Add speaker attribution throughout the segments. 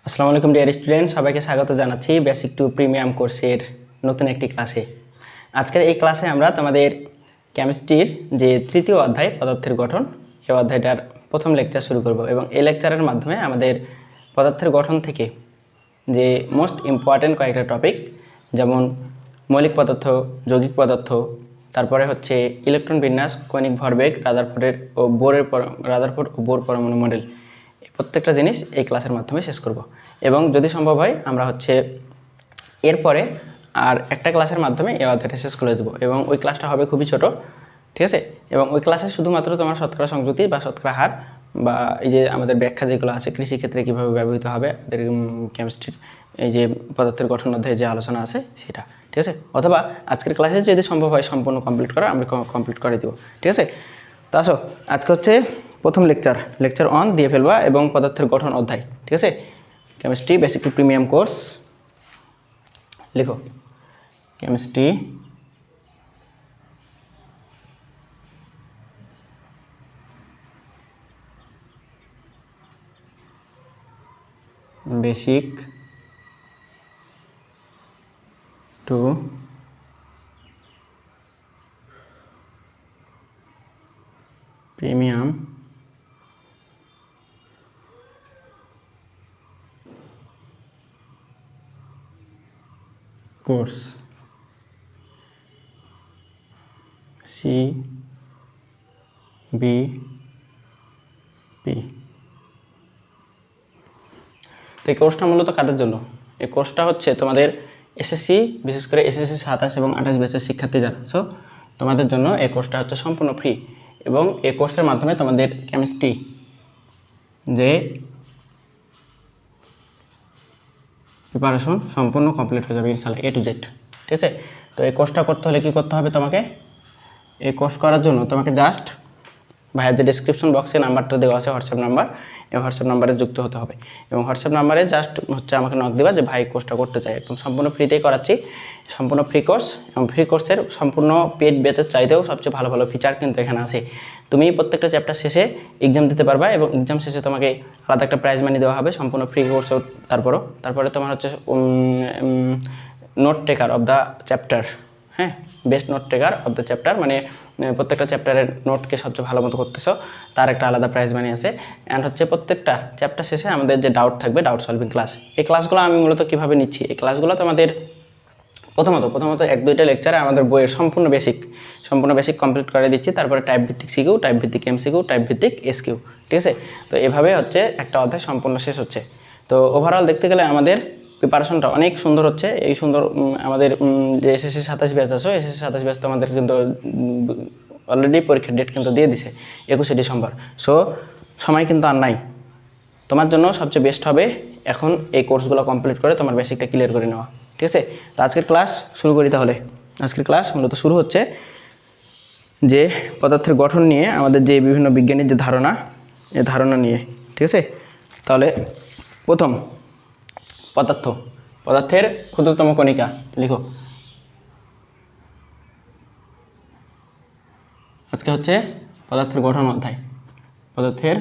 Speaker 1: আসসালামু আলাইকুম dear student, সবাইকে স্বাগত জানাচ্ছি বেসিক টু প্রিমিয়াম কোর্সের নতুন একটি ক্লাসে। আজকের এই ক্লাসে আমরা তোমাদের কেমিস্ট্রির যে তৃতীয় অধ্যায় পদার্থের গঠন, এই অধ্যায়টার প্রথম লেকচার শুরু করব এবং এই লেকচারের মাধ্যমে আমাদের পদার্থের গঠন থেকে যে মোস্ট ইম্পর্ট্যান্ট কয়েকটা টপিক, যেমন মৌলিক পদার্থ, যৌগিক পদার্থ, তারপরে হচ্ছে ইলেকট্রন বিন্যাস, কৌণিক ভরবেগ, রাদারফোর্ড ও বোর পরমাণু মডেল, এই প্রত্যেকটা জিনিস এই ক্লাসের মাধ্যমে শেষ করব। এবং যদি সম্ভব হয় আমরা হচ্ছে এরপরে আর একটা ক্লাসের মাধ্যমে এই অধ্যায়টা শেষ করে দেবো এবং ওই ক্লাসটা হবে খুবই ছোট, ঠিক আছে। এবং ওই ক্লাসে শুধুমাত্র তোমার শতকরা সংযুতি বা শতকরা হার বা এই যে আমাদের ব্যাখ্যা যেগুলো আছে কৃষিক্ষেত্রে কীভাবে ব্যবহৃত হবে, আমাদের কেমিস্ট্রির এই যে পদার্থের গঠন অধ্যায়ে যে আলোচনা আছে সেটা, ঠিক আছে। অথবা আজকের ক্লাসে যদি সম্ভব হয় সম্পূর্ণ কমপ্লিট করা, আমরা কমপ্লিট করে দেবো, ঠিক আছে। তো আসো, আজকে হচ্ছে প্রথম লেকচার 1 দিয়ে ফেলবা এবং পদার্থের গঠন অধ্যায়, ঠিক আছে। Chemistry basic to premium course, লিখো chemistry basic to premium course CBP। তো এই কোর্সটা মূলত কাদের জন্য? এই কোর্সটা হচ্ছে তোমাদের এসএসসি, বিশেষ করে এসএসসি 27 এবং 28 ব্যাচের শিক্ষার্থী যারা আছো তোমাদের জন্য এই কোর্সটা হচ্ছে সম্পূর্ণ ফ্রি। এবং এই কোর্সের মাধ্যমে তোমাদের কেমিস্ট্রি যে প্রিপারেশন সম্পূর্ণ কমপ্লিট হয়ে যাবে ইনশাআল্লাহ, A to Z, ঠিক আছে। তো এই কোর্সটা করতে হলে কী করতে হবে তোমাকে? এই কোর্স করার জন্য তোমাকে জাস্ট ভাইয়ের যে ডিসক্রিপশন বক্সে নাম্বারটা দেওয়া আছে হোয়াটসঅ্যাপ নাম্বার, এই হোয়াটসঅ্যাপ নাম্বারে যুক্ত হতে হবে এবং হোয়াটসঅ্যাপ নাম্বারে জাস্ট হচ্ছে আমাকে নক দেবা যে ভাই কোর্সটা করতে চাই। একদম সম্পূর্ণ ফ্রিতেই করাচ্ছি, সম্পূর্ণ ফ্রি কোর্স। এবং ফ্রি কোর্সের সম্পূর্ণ পেড ব্যাচের চাইতেও সবচেয়ে ভালো ভালো ফিচার কিন্তু এখানে আছে। তুমি প্রত্যেকটা চ্যাপ্টার শেষে এক্সাম দিতে পারবা এবং এক্সাম শেষে তোমাকে আলাদা একটা প্রাইজ মানি দেওয়া হবে সম্পূর্ণ ফ্রি কোর্স। তারপরে তোমার হচ্ছে note taker of the chapter, হ্যাঁ, best note taker of the chapter, মানে প্রত্যেকটা চ্যাপ্টারের নোটকে সবচেয়ে ভালো মতো করতেছো তার একটা আলাদা প্রাইজ মানি আছে। অ্যান্ড হচ্ছে প্রত্যেকটা চ্যাপ্টার শেষে আমাদের যে ডাউট থাকবে, ডাউট সলভিং ক্লাস। এই ক্লাসগুলো আমি মূলত কীভাবে নিচ্ছি, এই ক্লাসগুলো তোমাদের প্রথমত 1-2টা লেকচারে আমাদের বইয়ের সম্পূর্ণ বেসিক কমপ্লিট করে দিচ্ছি। তারপরে টাইপ ভিত্তিক সিকিউ, টাইপ ভিত্তিক এমসিকিউ, টাইপ ভিত্তিক এসকিউ, ঠিক আছে। তো এভাবে হচ্ছে একটা অধ্যায় সম্পূর্ণ শেষ হচ্ছে। তো ওভারঅল দেখতে গেলে আমাদের প্রিপারেশনটা অনেক সুন্দর হচ্ছে। এই সুন্দর আমাদের যে এসএসসি 27 ব্যাচ আছো, এসএসসি 27 ব্যাচ তো আমাদের কিন্তু অলরেডি পরীক্ষার ডেট কিন্তু দিয়ে দিছে 21শে ডিসেম্বর। সো সময় কিন্তু আর নাই। তোমার জন্য সবচেয়ে বেস্ট হবে এখন এই কোর্সগুলো কমপ্লিট করে তোমার বেসিকটা ক্লিয়ার করে নেওয়া, ঠিক আছে। তো আজকের ক্লাস শুরু করি তাহলে। আজকের ক্লাস মূলত শুরু হচ্ছে যে পদার্থের গঠন নিয়ে আমাদের যে বিভিন্ন বিজ্ঞানের যে ধারণা, এই ধারণা নিয়ে, ঠিক আছে। তাহলে প্রথম পদার্থের ক্ষুদ্রতম কণিকা, লিখো। আজকে হচ্ছে পদার্থের গঠন অধ্যায়, পদার্থের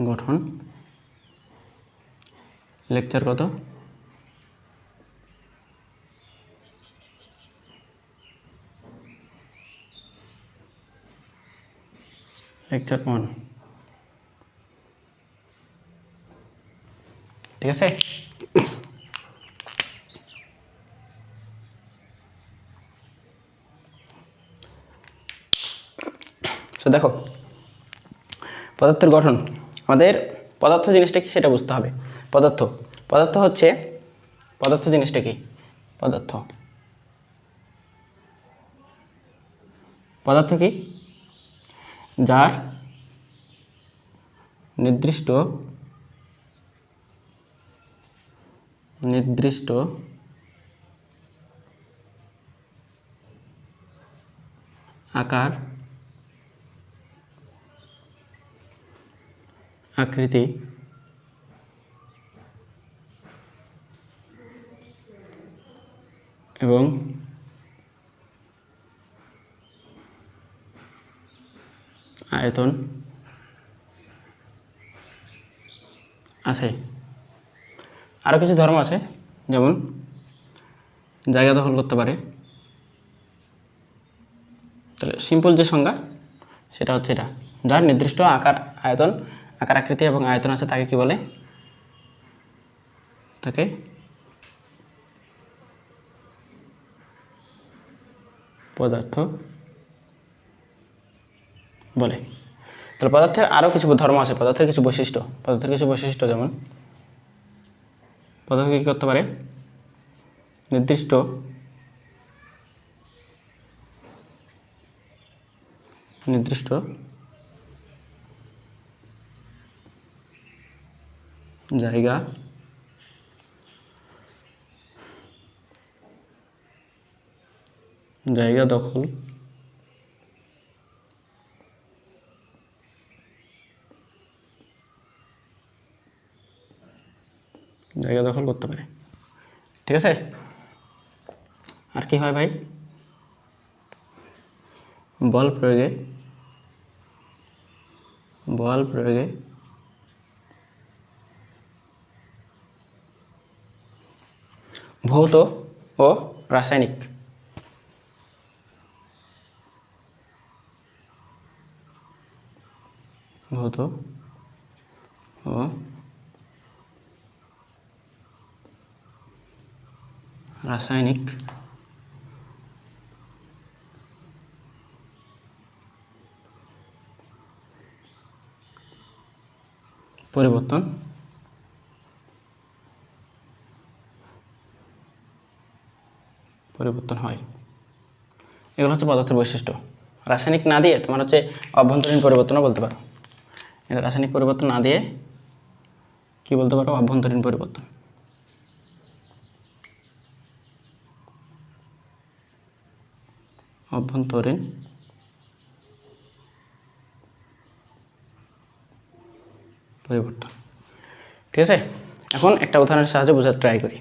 Speaker 1: গঠন লেকচার কত? লেকচার 1, ঠিক আছে। তো দেখো, পদার্থের গঠন, আমাদের পদার্থ জিনিসটা কি সেটা বুঝতে হবে। পদার্থ জিনিসটা কি? পদার্থ কি? যার নির্দিষ্ট আকার, আকৃতি, এবং আয়তন আছে। আরও কিছু ধর্ম আছে, যেমন জায়গা দখল করতে পারে। তাহলে সিম্পল যে সংজ্ঞা সেটা হচ্ছে এটা, যার নির্দিষ্ট আকার আকৃতি এবং আয়তন আছে তাকে কি বলে? তাকে পদার্থ বলে। তাহলে পদার্থের আরও কিছু ধর্ম আছে, পদার্থের কিছু বৈশিষ্ট্য, যেমন পদার্থ কী করতে পারে? নির্দিষ্ট জায়গা দখল করতে পারে। ঠিক আছে, আর কি হয় ভাই? বল প্রয়োগে ভৌত ও রাসায়নিক পরিবর্তন হয়। এগুলো হচ্ছে পদার্থের বৈশিষ্ট্য। রাসায়নিক না দিয়ে তোমার হচ্ছে অভ্যন্তরীণ পরিবর্তনও বলতে পারো। এটা রাসায়নিক পরিবর্তন না দিয়ে কি বলতে পারো? অভ্যন্তরীণ পরিবর্তন। ঠিক আছে, এখন একটা উদাহরণের সাহায্যে বোঝার ট্রাই করি।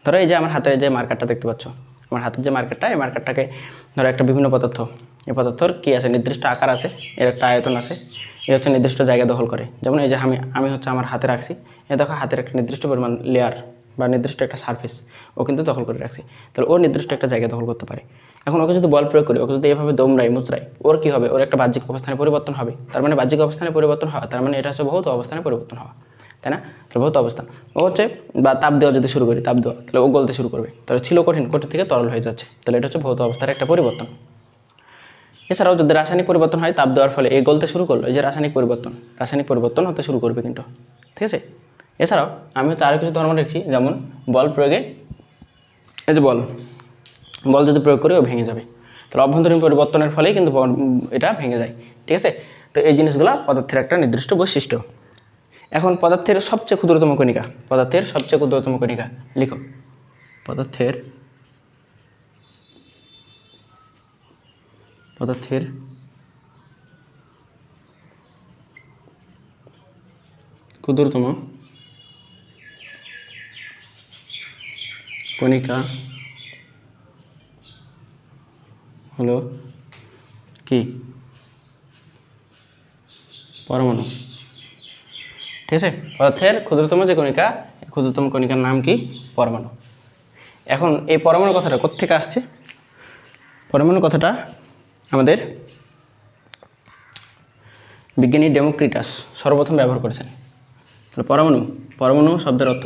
Speaker 1: ধরো এই যে আমার হাতে যে মার্কারটা দেখতে পাচ্ছ, আমার হাতের যে মার্কারটা, এই মার্কারটাকে ধরো একটা বিভিন্ন পদার্থ, এই পদার্থর কী আছে? নির্দিষ্ট আকার আছে, এর একটা আয়তন আছে, এ হচ্ছে নির্দিষ্ট জায়গা দখল করে। যেমন এই যে আমি হচ্ছে আমার হাতে রাখছি, এ দেখো হাতের একটা নির্দিষ্ট পরিমাণ লেয়ার বা নির্দিষ্ট একটা সারফেস ও কিন্তু দখল করে রাখছি। তাহলে ও নির্দিষ্ট একটা জায়গা দখল করতে পারে। এখন ওকে যদি বল প্রয়োগ করি, ওকে যদি এভাবে দমড়াই মুচড়াই, ওর কী হবে? ওর একটা বাহ্যিক অবস্থানে পরিবর্তন হবে। তার মানে বাহ্যিক অবস্থানে পরিবর্তন হওয়া, তার মানে এটা হচ্ছে ভৌত অবস্থানে পরিবর্তন হওয়া, তাই না? তাহলে ভৌত অবস্থান ও হচ্ছে, বা তাপ দেওয়া যদি শুরু করি, তাপ দেওয়া, তাহলে ও গলতে শুরু করবে। তাহলে ছিল কঠিন থেকে তরল হয়ে যাচ্ছে, তাহলে এটা হচ্ছে ভৌত অবস্থার একটা পরিবর্তন। এছাড়াও যদি রাসায়নিক পরিবর্তন হয়, তাপ দেওয়ার ফলে এই গলতে শুরু করলো, এই যে রাসায়নিক পরিবর্তন হতে শুরু করবে কিন্তু। ঠিক আছে, এছাড়াও আমি হচ্ছে আরও কিছু ধর্ম দেখছি, যেমন বল প্রয়োগে, এই যে বল যদি প্রয়োগ করি ও ভেঙে যাবে। তাহলে অভ্যন্তরীণ পরিবর্তনের ফলেই কিন্তু এটা ভেঙে যায়। ঠিক আছে, তো এই জিনিসগুলো পদার্থের একটা নির্দিষ্ট বৈশিষ্ট্য। এখন পদার্থের সবচেয়ে ক্ষুদ্রতম কণিকা, লিখো। পদার্থের ক্ষুদ্রতম কণিকা হলো কি? পরমাণু। ঠিক আছে, পদার্থের ক্ষুদ্রতম যে কণিকা, ক্ষুদ্রতম কণিকার নাম কি? পরমাণু। এখন এই পরমাণু কথাটা কোত্থেকে আসছে? পরমাণু কথাটা আমাদের বিজ্ঞানী ডেমোক্রিটাস সর্বপ্রথম ব্যবহার করেছেন। তাহলে পরমাণু শব্দের অর্থ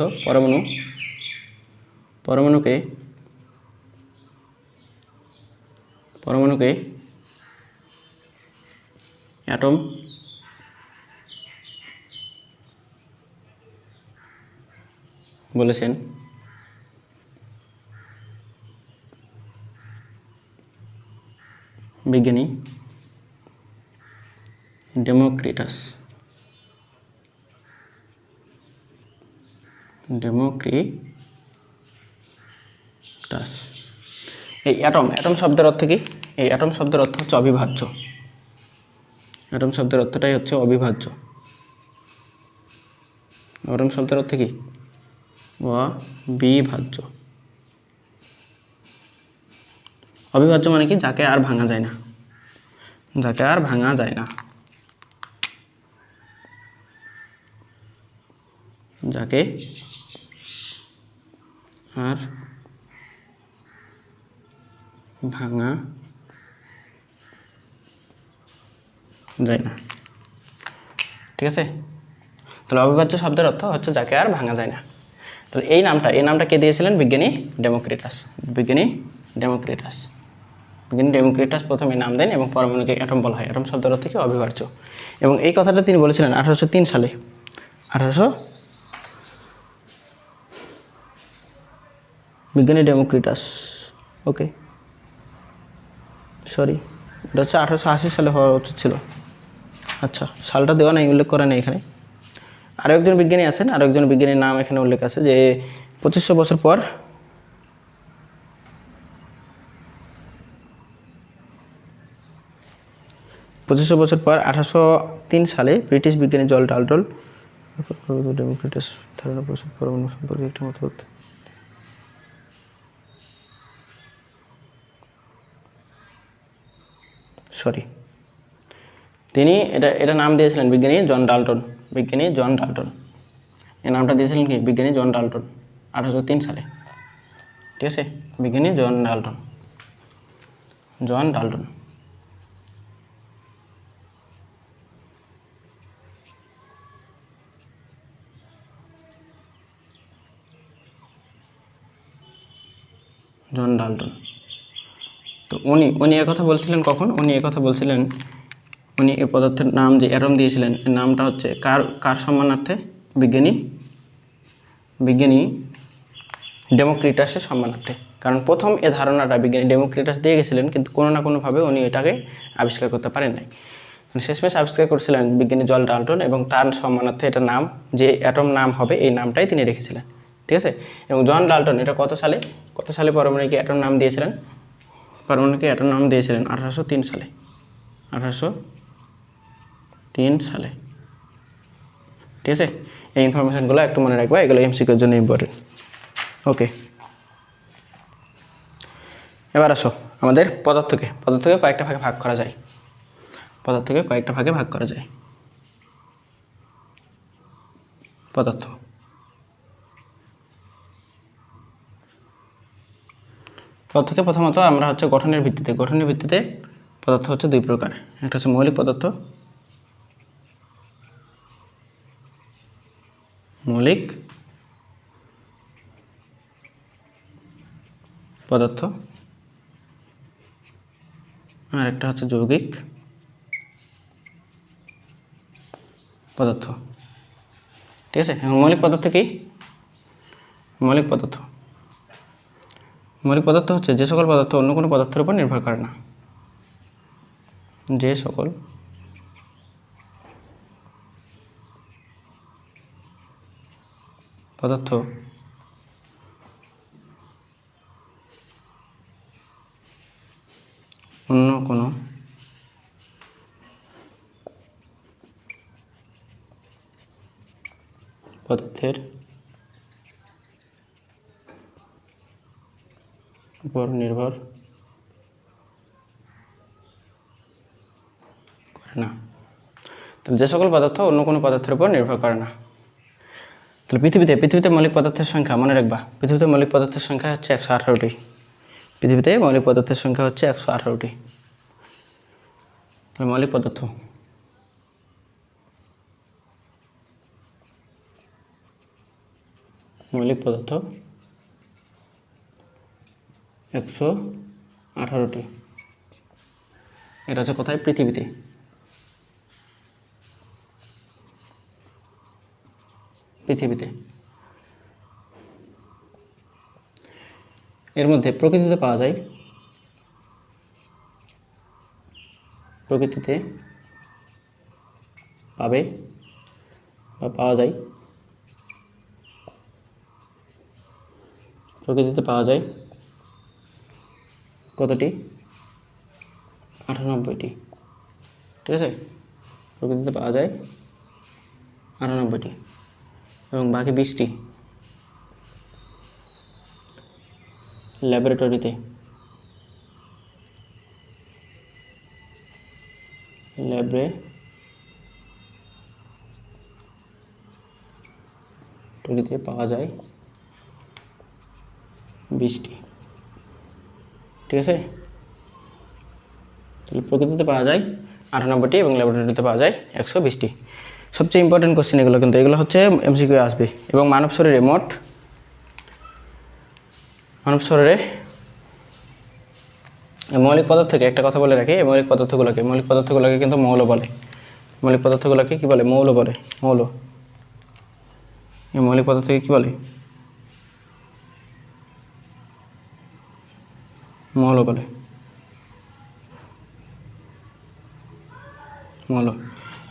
Speaker 1: পরমাণুকে অ্যাটম বলেছেন বিজ্ঞানী ডেমোক্রিটাস। এই অ্যাটম শব্দের অর্থ কি? এই অ্যাটম শব্দের অর্থ হচ্ছে অবিভাজ্য। অ্যাটম শব্দের অর্থটাই হচ্ছে অবিভাজ্য। অ্যাটম শব্দের অর্থ কি? অবিভাজ্য। অবিভাজ্য মানে কি? যাকে আর ভাঙা যায় না, যাকে আর ভাঙা যায় না, যাকে আর ভাঙা যায় না। ঠিক আছে, তাহলে অবিভাজ্য শব্দের অর্থ হচ্ছে যাকে আর ভাঙা যায় না। তাহলে এই নামটা কে দিয়েছিলেন? বিজ্ঞানী ডেমোক্রিটাস। বিজ্ঞানী ডেমোক্রিটাস প্রথমে নাম দেন এবং পরমাণুকে অ্যাটম বলা হয়। অ্যাটম শব্দের অর্থ কি? অবিভাজ্য। এবং এই কথাটা তিনি বলেছিলেন 1803 সালে। 1800 বিজ্ঞানী ডেমোক্রিটাস, ওকে সরি, এটা হচ্ছে 1880 সালে হওয়া উচিত ছিল। আচ্ছা, সালটা দেওয়া নেই, উল্লেখ করা নেই এখানে। আরও একজন বিজ্ঞানী আছেন, আরও একজন বিজ্ঞানীর নাম এখানে উল্লেখ আছে যে 2500 বছর পর 1803 সালে ব্রিটিশ বিজ্ঞানী জন ডাল্টন ডেমোক্রিটাস ধারণা প্রস্তুত পরমাণু সম্পর্কে একটি মতবাদ। সরি, তিনি এটা নাম দিয়েছিলেন বিজ্ঞানী জন ডাল্টন। বিজ্ঞানী জন ডাল্টন এই নামটা দিয়েছিলেন কি? বিজ্ঞানী জন ডাল্টন 1803 সালে। ঠিক আছে, বিজ্ঞানী John Dalton. John Dalton John Dalton. তো উনি একথা বলছিলেন কখন? উনি একথা বলছিলেন, উনি এই পদার্থের নাম যে অ্যাটম দিয়েছিলেন, এর নামটা হচ্ছে কার সম্মানার্থে? বিজ্ঞানী ডেমোক্রিটাসের সম্মানার্থে। কারণ প্রথম এ ধারণাটা বিজ্ঞানী ডেমোক্রিটাস দিয়ে গেছিলেন, কিন্তু কোনো না কোনোভাবে উনি এটাকে আবিষ্কার করতে পারেন নাই। শেষমেশ আবিষ্কার করেছিলেন বিজ্ঞানী জন ডাল্টন, এবং তার সম্মানার্থে এটা নাম, যে অ্যাটম নাম হবে এই নামটাই তিনি রেখেছিলেন। ঠিক আছে, এবং জন ডাল্টন এটা কত সালে পরমাণুকে অ্যাটম নাম দিয়েছিলেন? পরমাণুকে অ্যাটম নাম দিয়েছিলেন 1803 সালে। 1803 সালে। ঠিক আছে, এই ইনফরমেশনগুলো একটু মনে রাখবা, এগুলো এমসিকিউর জন্য ইম্পর্টেন্ট। ওকে, এবার আসো আমাদের পদার্থকে কয়েকটা ভাগে ভাগ করা যায়। পদার্থকে কয়েকটা ভাগে ভাগ করা যায়। পদার্থকে প্রথমত আমরা হচ্ছে গঠনের ভিত্তিতে পদার্থ হচ্ছে দুই প্রকার। একটা হচ্ছে মৌলিক পদার্থ, আর একটা হচ্ছে যৌগিক পদার্থ। ঠিক আছে, এখন মৌলিক পদার্থ কি? মৌলিক পদার্থ হচ্ছে যে সকল পদার্থ অন্য কোনো পদার্থের উপর নির্ভর করে না। যে সকল পদার্থ অন্য কোনো পদার্থের উপর নির্ভর করে না। তাহলে যে সকল পদার্থ অন্য কোনো পদার্থের উপর নির্ভর করে না। তাহলে পৃথিবীতে মৌলিক পদার্থের সংখ্যা মনে রাখবা, পৃথিবীতে মৌলিক পদার্থের সংখ্যা হচ্ছে 118টি। পৃথিবীতে মৌলিক পদার্থের সংখ্যা হচ্ছে 118টি। তাহলে মৌলিক পদার্থ মৌলিক পদার্থ 118টি। এটা হচ্ছে কোথায়? পৃথিবীতে। এর মধ্যে প্রকৃতিতে পাওয়া যায়, প্রকৃতিতে পাওয়া যায় কতটি? 98টি। ঠিক আছে, প্রকৃতিতে পাওয়া যায় 98টি, এবং বাকি 20টি ল্যাবরেটরিতে ল্যাবরেটরিতে পাওয়া যায় 20টি। ঠিক আছে, তাহলে প্রকৃতিতে পাওয়া যায় 98টি এবং ল্যাবরেটরিতে পাওয়া যায় 120টি। সবচেয়ে ইম্পর্টেন্ট কোশ্চেন এগুলো, কিন্তু এগুলো হচ্ছে এমসিকিউ আসবে। এবং মানব শরীরে মৌলিক পদার্থকে একটা কথা বলে রাখি, মৌলিক পদার্থগুলোকে কিন্তু মৌল বলে। মৌলিক পদার্থগুলোকে কী বলে? মৌল বলে। এই মৌলিক পদার্থকে কী বলে? মৌল বলে।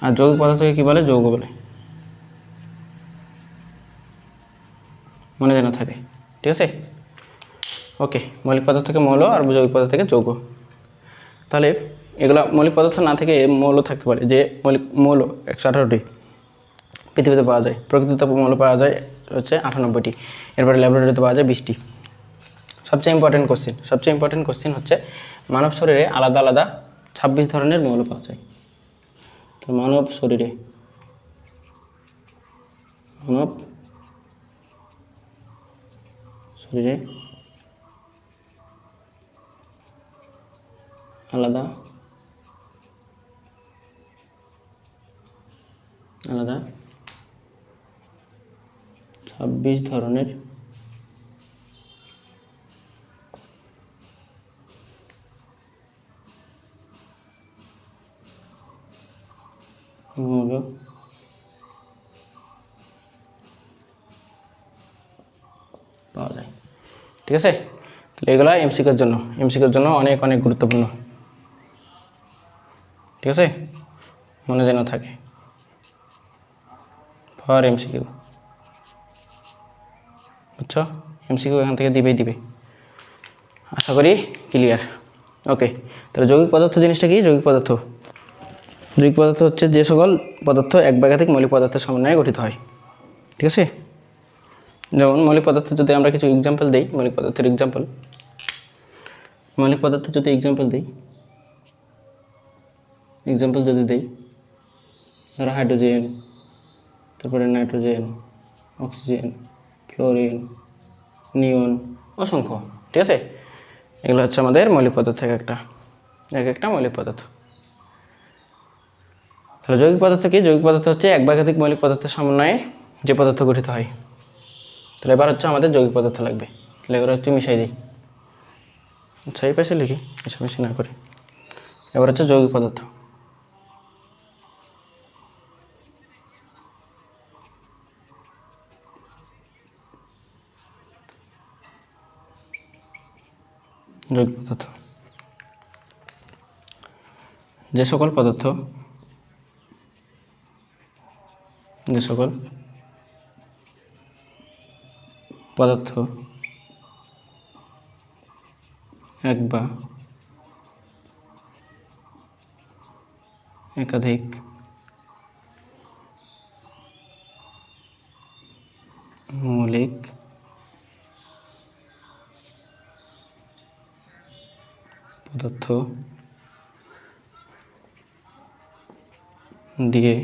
Speaker 1: আর যৌগিক পদার্থকে কী বলে? যৌগ বলে। মনে যেন থাকে। ঠিক আছে, ওকে। মৌলিক পদার্থ থেকে মৌল আর যৌগিক পদার্থ থেকে যৌগ। তাহলে এগুলো মৌলিক পদার্থ না থেকে মৌল থাকতে পারে। যে মৌল 118টি পৃথিবীতে পাওয়া যায়, প্রকৃতিতে মৌল পাওয়া যায় হচ্ছে 98টি, এরপরে ল্যাবরেটরিতে পাওয়া যায় 20টি। সবচেয়ে ইম্পর্টেন্ট কোশ্চেন হচ্ছে মানব শরীরে আলাদা আলাদা 26 ধরনের মৌল পাওয়া যায়। তো মানব শরীরে আলাদা আলাদা 26 ধরনের মৌল পাওয়া যায়। ঠিক আছে, তাহলে এগুলো এমসিকিউর জন্য অনেক অনেক গুরুত্বপূর্ণ। ঠিক আছে, মনে যেন থাকে, ফর এমসিকিউ। বুঝছো? এমসিকিউ এখান থেকে দিবে। আশা করি ক্লিয়ার। ওকে, তাহলে যৌগিক পদার্থ জিনিসটা কি? যৌগিক পদার্থ হচ্ছে যে সকল পদার্থ এক বা একাধিক মৌলিক পদার্থের সমন্বয়ে গঠিত হয়। ঠিক আছে, যেমন মৌলিক পদার্থ যদি আমরা কিছু এক্সাম্পল দিই, মৌলিক পদার্থের এক্সাম্পল যদি দিই, ধরো হাইড্রোজেন, তারপরে নাইট্রোজেন, অক্সিজেন, ফ্লোরিন, নিয়ন, অসংখ্য। ঠিক আছে, এগুলো হচ্ছে আমাদের মৌলিক পদার্থ, এক একটা মৌলিক পদার্থ। তাহলে যৌগিক পদার্থ কি? যৌগিক পদার্থ হচ্ছে এক বা একাধিক মৌলিক পদার্থের সমন্বয়ে যে পদার্থ গঠিত হয়। তাহলে এবার হচ্ছে আমাদের যৌগিক পদার্থ লাগবে। তাহলে এবার হচ্ছে মিশাই দিই, আচ্ছা এই পাশে লিখি, মিশামিশি না করে। এবার হচ্ছে যৌগিক পদার্থ। যে সকল পদার্থ এক বা একাধিক মৌলিক পদার্থ দিয়ে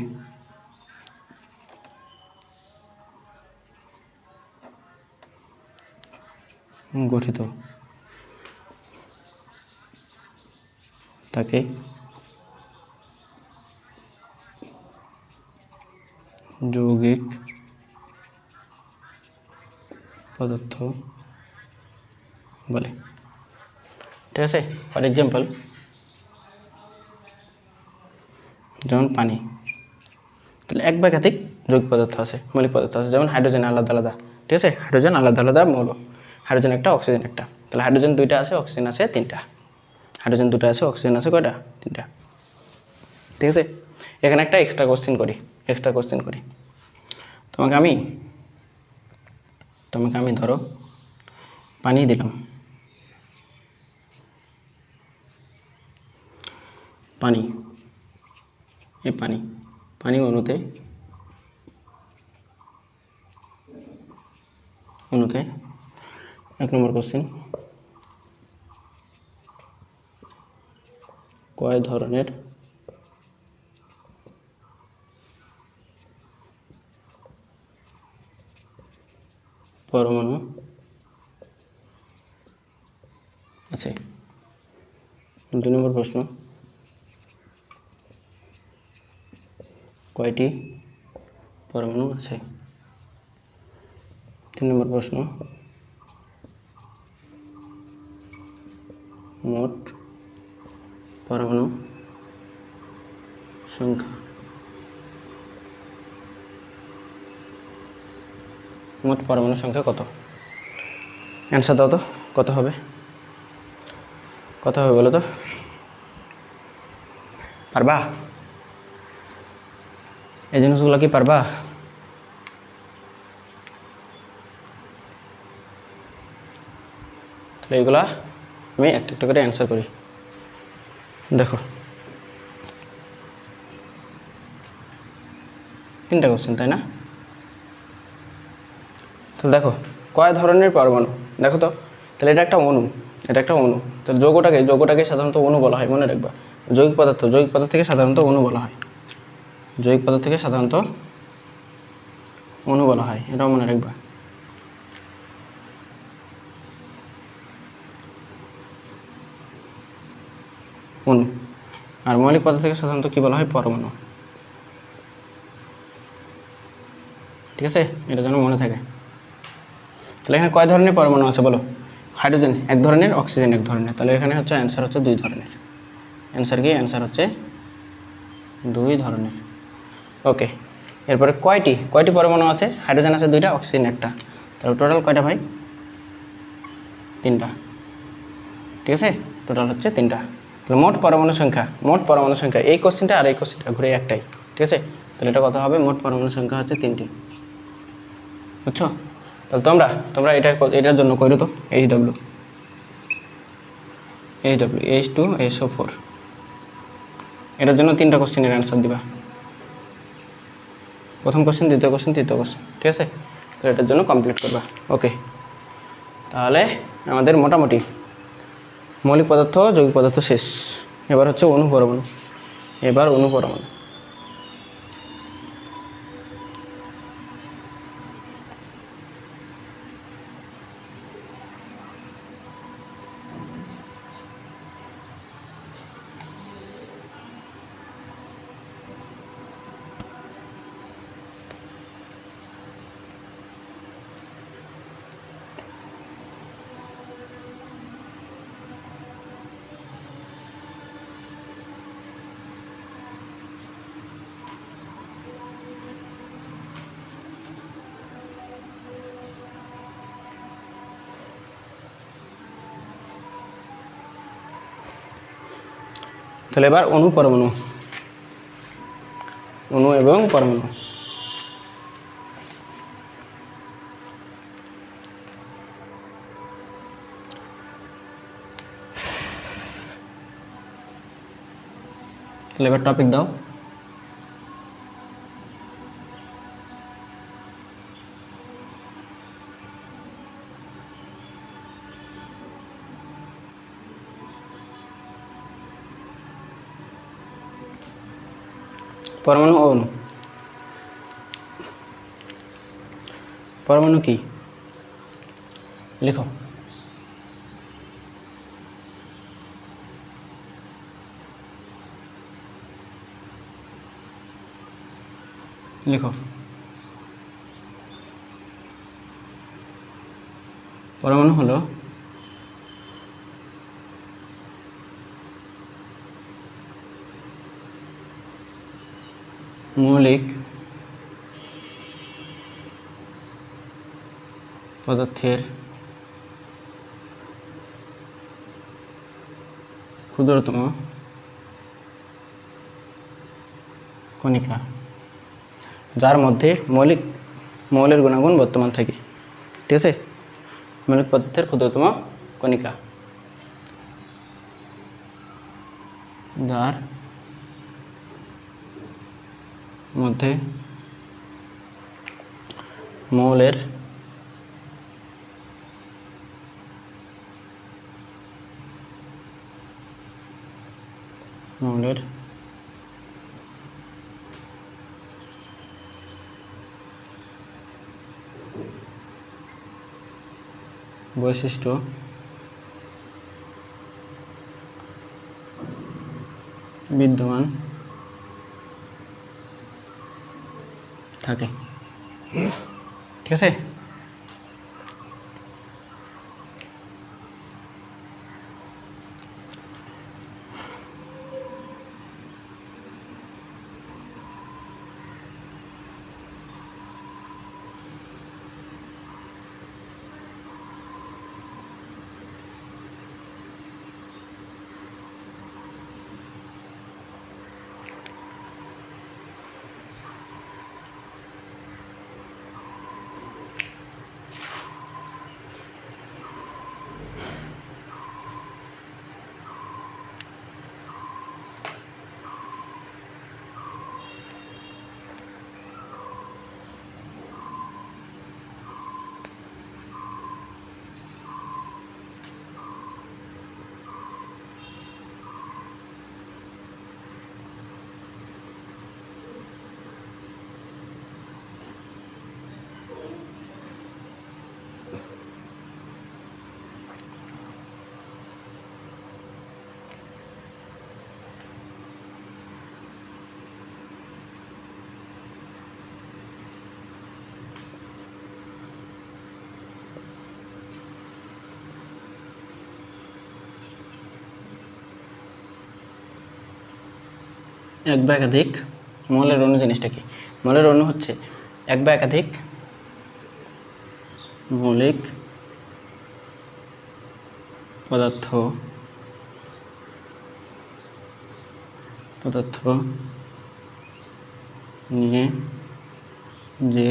Speaker 1: গঠিত তাকে যৌগিক পদার্থ বলে। ঠিক আছে, ফর এক্সাম্পল যেমন পানি। তাহলে এক বা একাধিক যৌগিক পদার্থ আছে, মৌলিক পদার্থ আছে, যেমন হাইড্রোজেন আলাদা আলাদা। ঠিক আছে, হাইড্রোজেন আলাদা আলাদা মৌল। হাইড্রোজেন একটা, অক্সিজেন একটা। তাহলে হাইড্রোজেন 2টা আছে, অক্সিজেন আছে 3টা। হাইড্রোজেন 2টা আছে, অক্সিজেন আছে কয়টা? 3টা। ঠিক আছে, এখানে একটা এক্সট্রা কোশ্চেন করি। তোমাকে আমি ধরো পানি দিলাম, পানি অণুতে 1 নম্বর কোশ্চেন, কয় ধরনের পরমাণু আছে। 2 নম্বর প্রশ্ন, কয়টি পরমাণু আছে? 3 নম্বর প্রশ্ন, মোট পরমাণু সংখ্যা। মোট পরমাণু সংখ্যা কত? অ্যান্সার দাও তো, কত হবে? কত হবে বলো তো? পারবা? এই জিনিসগুলো কি পারবা? তাহলে এগুলা আমি একটা একটা করে অ্যান্সার করি। দেখো, 3টা কোশ্চেন, তাই না? তাহলে দেখো, কয় ধরনের পরমাণু? দেখো তো, তাহলে এটা একটা অণু, এটা একটা অণু। তো যৌগটাকে সাধারণত অণু বলা হয়, মনে রাখবা। যৌগিক পদার্থকে সাধারণত অণু বলা হয়। যৌগিক পদার্থকে সাধারণত অণু বলা হয়, এটাও মনে রাখবা। অণু। আর মৌলিক পদার্থকে সাধারণত কি বলা হয়? পরমাণু। ঠিক আছে, এটা যেন মনে থাকে। তাহলে এখানে কয় ধরনের পরমাণু আছে বলো? হাইড্রোজেন 1 ধরনের, অক্সিজেন 1 ধরনের। তাহলে এখানে হচ্ছে অ্যান্সার হচ্ছে 2 ধরনের। অ্যান্সার কি? অ্যান্সার হচ্ছে 2 ধরনের। ওকে, এরপরে কয়টি পরমাণু আছে? হাইড্রোজেন আছে 2টা, অক্সিজেন 1টা। তাহলে টোটাল কয়টা ভাই? 3টা। ঠিক আছে, টোটাল হচ্ছে 3টা। তাহলে মোট পরমাণু সংখ্যা এই কোশ্চেনটা আর এই কোশ্চেনটা ঘুরে একটাই। ঠিক আছে, তাহলে এটা কত হবে? মোট পরমাণু সংখ্যা হচ্ছে 3টি। বুঝছো? তাহলে তোমরা এটার জন্য করো তো H2, H2SO4, এটার জন্য 3টা কোশ্চেনের অ্যান্সার দিবা। প্রথম কোশ্চেন, দ্বিতীয় কোশ্চেন, তৃতীয় কোশ্চেন। ঠিক আছে, তো এটার জন্য কমপ্লিট করবা। ওকে, তাহলে আমাদের মোটামুটি মৌলিক পদার্থ, যৌগিক পদার্থ শেষ। এবার হচ্ছে অণু পরমাণু। তাহলে এবার অণু এবং পরমাণু। তাহলে এবার টপিক দাও। পরমাণু ও অণু। পরমাণু কি? লিখো। পরমাণু হলো মৌলিক পদার্থের ক্ষুদ্রতম কণিকা, যার মধ্যে মৌলের গুণাগুণ বর্তমান থাকে। ঠিক আছে, মৌলিক পদার্থের ক্ষুদ্রতম কণিকা, যার মধ্যে মৌলের বৈশিষ্ট্য বিদ্যমান থাকে। ঠিক আছে, এক বা একাধিক মৌলের অণু জিনিসটা কি? মৌলের অণু হচ্ছে এক বা একাধিক মৌলিক পদার্থ নিয়ে যে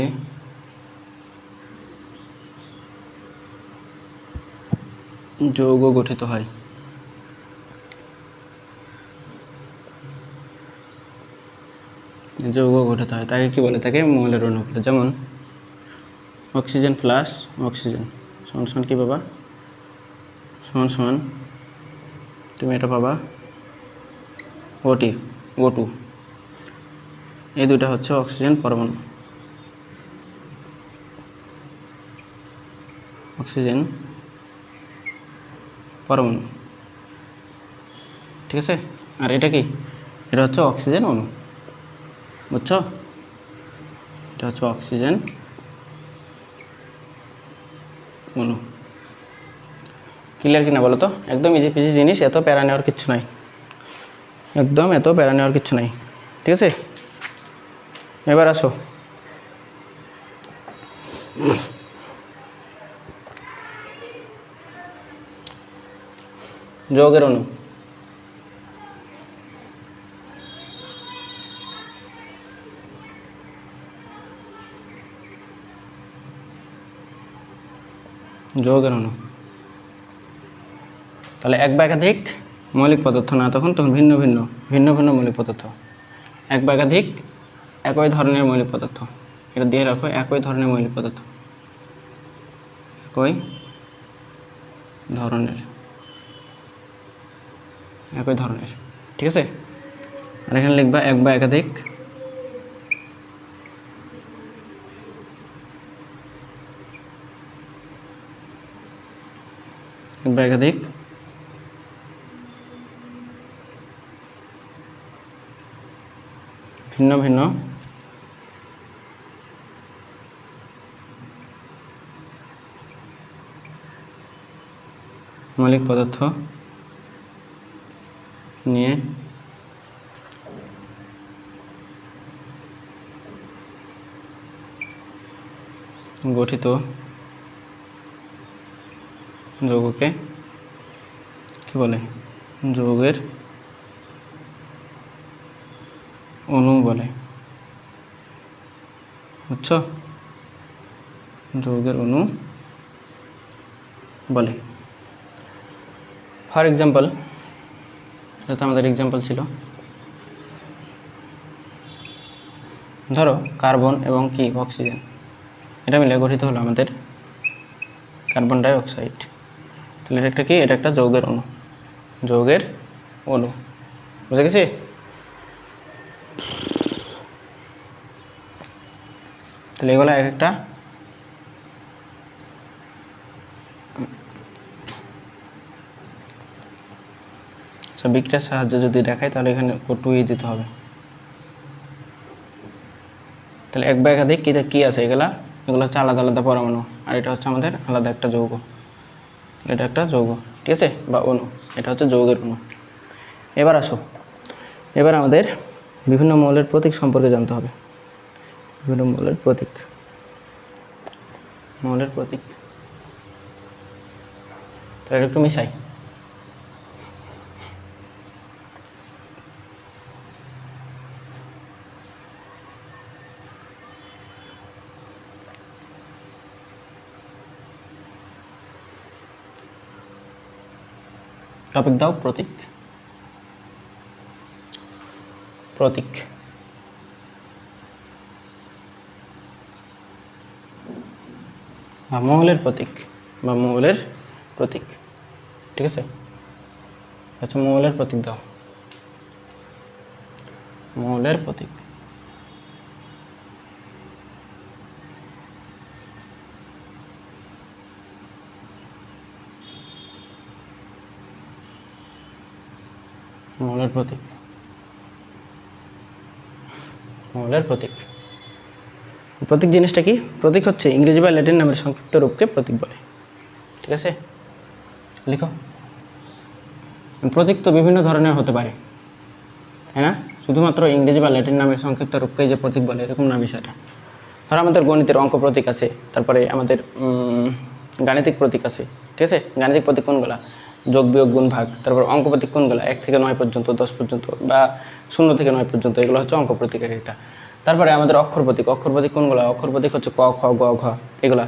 Speaker 1: যৌগ গঠিত হয়। যৌগ গঠিত হয় তাকে কি বলে? তাকে মৌলের অণু বলে। যেমন অক্সিজেন প্লাস অক্সিজেন সমান সমান কি পাবা? সমান সমান তুমি এটা পাবা O2। এই দুইটা হচ্ছে অক্সিজেন পরমাণু। অক্সিজেন পরমাণু, ঠিক আছে। আর এটা কি? এটা হচ্ছে অক্সিজেন অণু, বুঝছো? এটা হচ্ছে অক্সিজেন অণু। ক্লিয়ার কিনা বলো তো? একদম ইজি পিজি জিনিস, এত প্যারা নেওয়ার কিচ্ছু নাই, একদম এত প্যারা নেওয়ার কিচ্ছু নাই, ঠিক আছে। এবার আসো যৌগের অণু। যৌগের অণু তাহলে এক বা একাধিক মৌলিক পদার্থ না, তখন ভিন্ন ভিন্ন মৌলিক পদার্থ। এক বা একাধিক একই ধরনের মৌলিক পদার্থ, এটা দিয়ে রাখো, একই ধরনের মৌলিক পদার্থ, একই ধরনের, ঠিক আছে। আর এখানে লিখবা এক বা একাধিক ভিন্ন ভিন্ন মৌলিক পদার্থ নিয়ে গঠিত যৌগকে কি বলে? যৌগের অণু বলে, বুঝছো? যৌগের অণু বলে। ফর এক্সাম্পল, এটা তো আমাদের এক্সাম্পল ছিল, ধরো কার্বন এবং কি অক্সিজেন, এটা মিলে গঠিত হলো আমাদের কার্বন ডাই অক্সাইড। তাহলে এটা একটা কি? এটা একটা যৌগের অণু, বুঝে গেছি? তাহলে এগুলো এক একটা আচ্ছা বিক্রিয়ার সাহায্যে যদি দেখাই তাহলে এখানে টুই দিতে হবে। তাহলে এক বা একাধিক কী আছে এগুলো হচ্ছে আলাদা আলাদা পরমাণু, আর এটা হচ্ছে আমাদের আলাদা একটা যৌগ। এটা একটা যৌগ, ঠিক আছে, বা অণু। এটা হচ্ছে যৌগের অণু। এবার আসো, এবার আমাদের বিভিন্ন মৌলের প্রতীক সম্পর্কে জানতে হবে। বিভিন্ন মৌলের প্রতীক, তাহলে একটু মিশাই। টপিক দাও, প্রতীক। বা মৌলের প্রতীক, ঠিক আছে। আচ্ছা মৌলের প্রতীক দাও, মৌলের প্রতীক। প্রতীক জিনিসটা কি? প্রতীক হচ্ছে ইংরেজি বা ল্যাটিন নামের সংক্ষিপ্ত রূপকে প্রতীক বলে, ঠিক আছে। লিখো। প্রতীক তো বিভিন্ন ধরনের হতে পারে, তাই না? শুধুমাত্র ইংরেজি বা ল্যাটিন নামের সংক্ষিপ্ত রূপকে যে প্রতীক বলে এরকম না বিষয়টা। ধরো আমাদের গণিতের অঙ্ক প্রতীক আছে, তারপরে আমাদের গাণিতিক প্রতীক আছে, ঠিক আছে। গাণিতিক প্রতীক কোনগুলা? যোগ বিয়োগ গুণ ভাগ। তারপর অঙ্ক প্রতীক কোনগুলা? 1 থেকে 9 পর্যন্ত, 10 পর্যন্ত, বা 0 থেকে 9 পর্যন্ত, এগুলো হচ্ছে অঙ্ক প্রতীক একটা। তারপরে আমাদের অক্ষর প্রতীক কোনগুলা? অক্ষর প্রতীক হচ্ছে ক, খ, গ, ঘ, এগুলা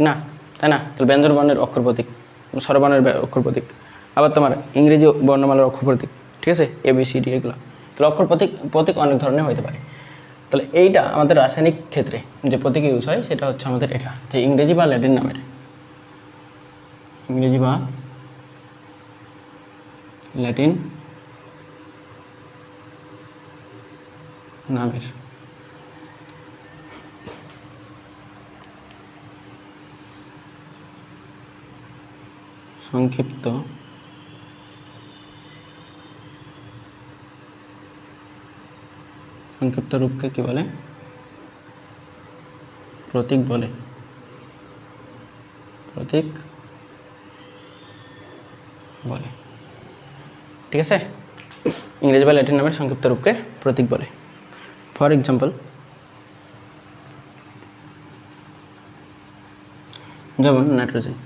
Speaker 1: না, তাই না? তাহলে ব্যঞ্জন বর্ণের অক্ষর প্রতীক, স্বরবর্ণের অক্ষর প্রতীক, আবার তোমার ইংরেজি বর্ণমালার অক্ষর প্রতীক, ঠিক আছে, ABCD এগুলো। তাহলে অক্ষর প্রতীক অনেক ধরনের হতে পারে। তাহলে এইটা আমাদের রাসায়নিক ক্ষেত্রে যে প্রতীক ইউজ হয় সেটা হচ্ছে আমাদের এটা, যে ইংরেজি বা ল্যাটিন নামের, সংক্ষিপ্ত রূপকে কি বলে? প্রতীক বলে, ঠিক আছে। ইংরেজি বা ল্যাটিন নামের সংক্ষিপ্ত রূপকে প্রতীক বলে। ফর এক্সাম্পল, যেমন নাইট্রোজেন,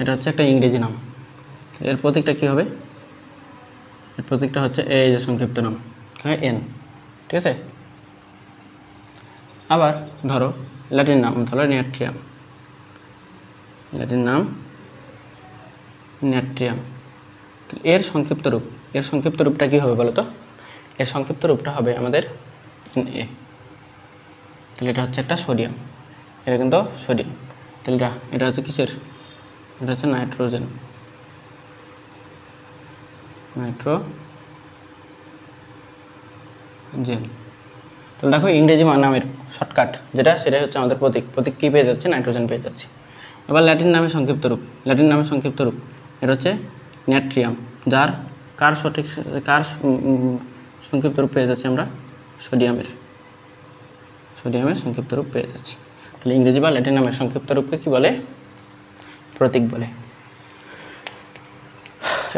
Speaker 1: এটা হচ্ছে একটা ইংরেজি নাম। এর প্রতীকটা কি হবে? এর প্রতীকটা হচ্ছে এই যে সংক্ষিপ্ত নাম, হ্যাঁ, N, ঠিক আছে। আবার ধরো ল্যাটিন নাম, ধরো ন্যাট্রিয়াম, এর সংক্ষিপ্ত রূপটা কি হবে বলো তো? এর সংক্ষিপ্ত রূপটা হবে আমাদের Na। তাহলে এটা হচ্ছে একটা সোডিয়াম, এটা কিন্তু সোডিয়াম। তাহলে এটা হচ্ছে কিসের? এটা হচ্ছে নাইট্রোজেন, তাহলে দেখো ইংরেজি নামের শর্টকাট সেটাই হচ্ছে আমাদের প্রতীক কী পেয়ে যাচ্ছে? নাইট্রোজেন পেয়ে যাচ্ছে। এবার ল্যাটিন নামের সংক্ষিপ্ত রূপ, এটা হচ্ছে ন্যাট্রিয়াম, যার কার সংক্ষিপ্ত রূপ পেয়ে যাচ্ছে আমরা? সোডিয়ামের সংক্ষিপ্ত রূপ পেয়ে যাচ্ছি। তাহলে ইংরেজি বা ল্যাটিন নামের সংক্ষিপ্ত রূপকে কি বলে? প্রতীক বলে।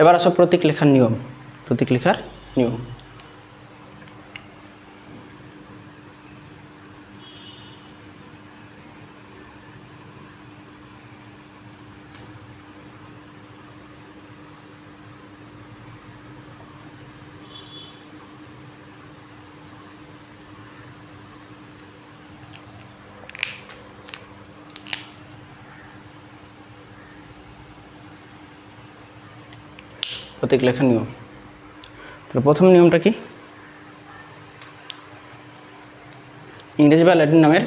Speaker 1: এবার আসো প্রতীক লেখার নিয়ম। প্রতীক লেখার নিয়ম। তাহলে প্রথম নিয়মটা কি? ইংরেজি বা ল্যাটিন নামের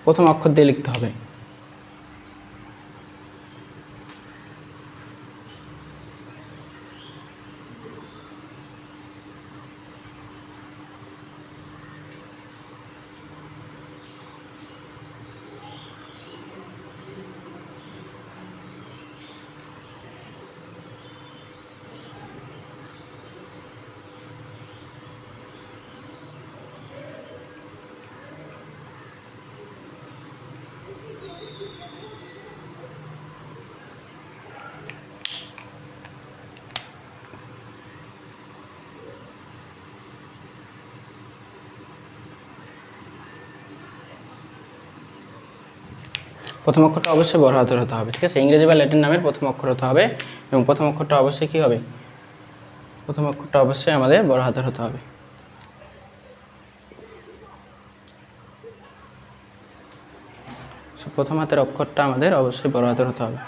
Speaker 1: প্রথম অক্ষর দিয়ে লিখতে হবে। প্রথম অক্ষরটা অবশ্যই বড় হাতের হতে হবে, ঠিক আছে। ইংরেজি বা ল্যাটিন নামের প্রথম অক্ষর হতে হবে এবং প্রথম অক্ষরটা অবশ্যই কী হবে, প্রথম অক্ষরটা অবশ্যই আমাদের বড় হাতের হতে হবে। প্রথম হাতের অক্ষরটা আমাদের অবশ্যই বড় হাতের হতে হবে।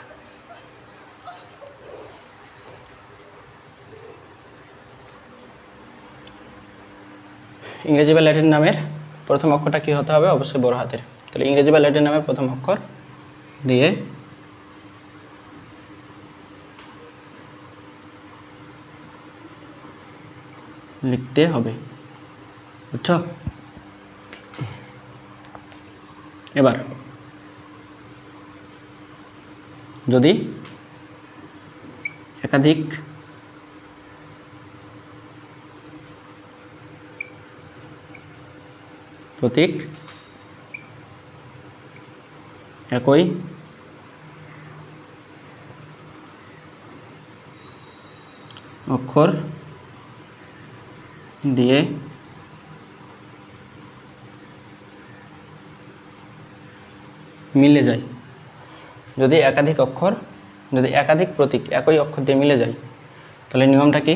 Speaker 1: ইংরেজি বা ল্যাটিন নামের প্রথম অক্ষরটা কী হতে হবে, অবশ্যই বড় হাতের। তাহলে ইংরেজি বা ল্যাটিন নামের প্রথম অক্ষর দিয়ে লিখতে হবে, বুঝছো? এবার যদি একাধিক প্রতীক একই অক্ষর দিয়ে মিলে যায়, যদি একাধিক প্রতীক একই অক্ষর দিয়ে মিলে যায়, তাহলে নিয়মটা কি?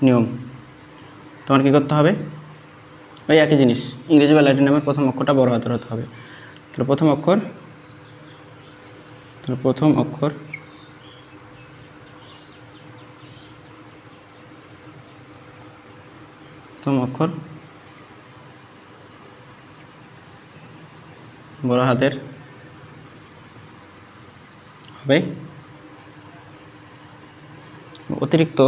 Speaker 1: নিয়ম তোমার কী করতে হবে, ওই একই জিনিস, ইংরেজি বা ল্যাটিন নামের প্রথম অক্ষরটা বড় হাতের হতে হবে। তাহলে প্রথম অক্ষর বড় হাতের হবে, অতিরিক্ত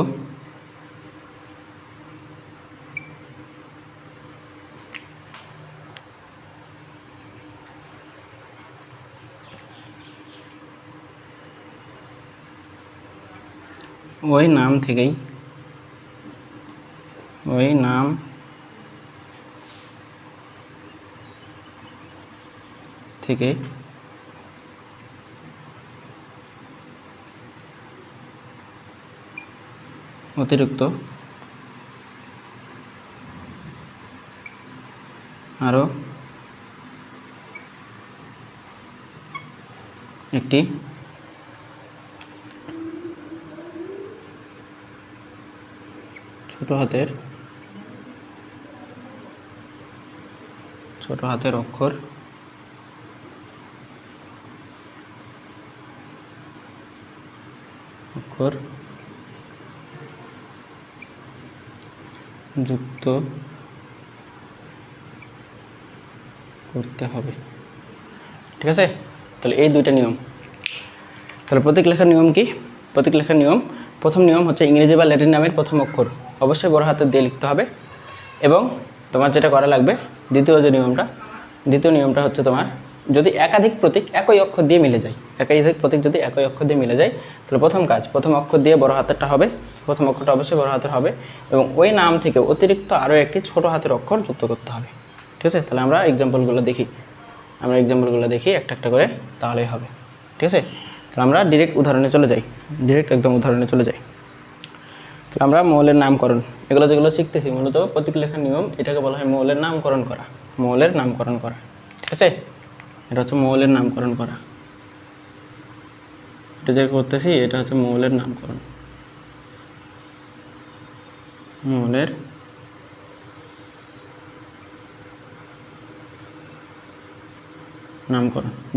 Speaker 1: ওই নাম থেকে অতিরিক্ত আরও একটি ছোট হাতের অক্ষর যুক্ত করতে হবে, ঠিক আছে। তাহলে এই দুইটা নিয়ম। তাহলে প্রতীক লেখার নিয়ম কি? প্রতীক লেখার নিয়ম, প্রথম নিয়ম হচ্ছে ইংরেজি বা ল্যাটিন নামের প্রথম অক্ষর অবশ্যই বড় হাতের দিয়ে লিখতে হবে। এবং তোমার যেটা করা লাগবে, দ্বিতীয় নিয়মটা হচ্ছে তোমার, যদি একাধিক প্রতীক একই অক্ষর দিয়ে মিলে যায়, যদি একই অক্ষর দিয়ে মিলে যায়, তাহলে প্রথম অক্ষর দিয়ে বড় হাতেরটা হবে, প্রথম অক্ষরটা অবশ্যই বড় হাতের হবে এবং ওই নাম থেকে অতিরিক্ত আরও একটি ছোট হাতের অক্ষর যুক্ত করতে হবে, ঠিক আছে। তাহলে আমরা এক্সাম্পলগুলো দেখি একটা একটা করে, তাহলেই হবে, ঠিক আছে। তাহলে আমরা ডিরেক্ট উদাহরণে চলে যাই, তাহলে আমরা মৌলের নামকরণ, এগুলো যেগুলো শিখতেছি মূলত প্রতীক লেখার নিয়ম, এটাকে বলা হয় মৌলের নামকরণ করা, ঠিক আছে। এটা হচ্ছে মৌলের নামকরণ করা, এটা যে করতেছি এটা হচ্ছে মৌলের নামকরণ,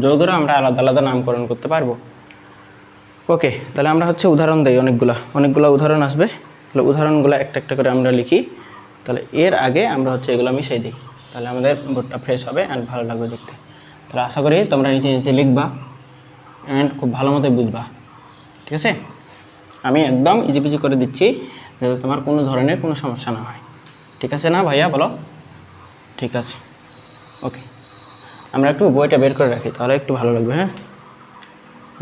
Speaker 1: যৌগেরও আমরা আলাদা আলাদা নামকরণ করতে পারবো। ওকে, তাহলে আমরা হচ্ছে উদাহরণ দেই, অনেকগুলো উদাহরণ আসবে, তাহলে উদাহরণগুলো একটা একটা করে আমরা লিখি। তাহলে এর আগে আমরা হচ্ছে এগুলো মিশিয়ে দিই, তাহলে আমাদের বোর্ডটা ফ্রেশ হবে অ্যান্ড ভালো লাগবে দেখতে। তাহলে আশা করি তোমরা নিচে লিখবা অ্যান্ড খুব ভালো মতোই বুঝবা, ঠিক আছে। আমি একদম ইজি করে দিচ্ছি যাতে তোমার কোনো ধরনের কোনো সমস্যা না হয়, ঠিক আছে না ভাইয়া, বলো? ঠিক আছে, ওকে। আমরা একটু বইটা বের করে রাখি, তাহলে একটু ভালো লাগবে। হ্যাঁ,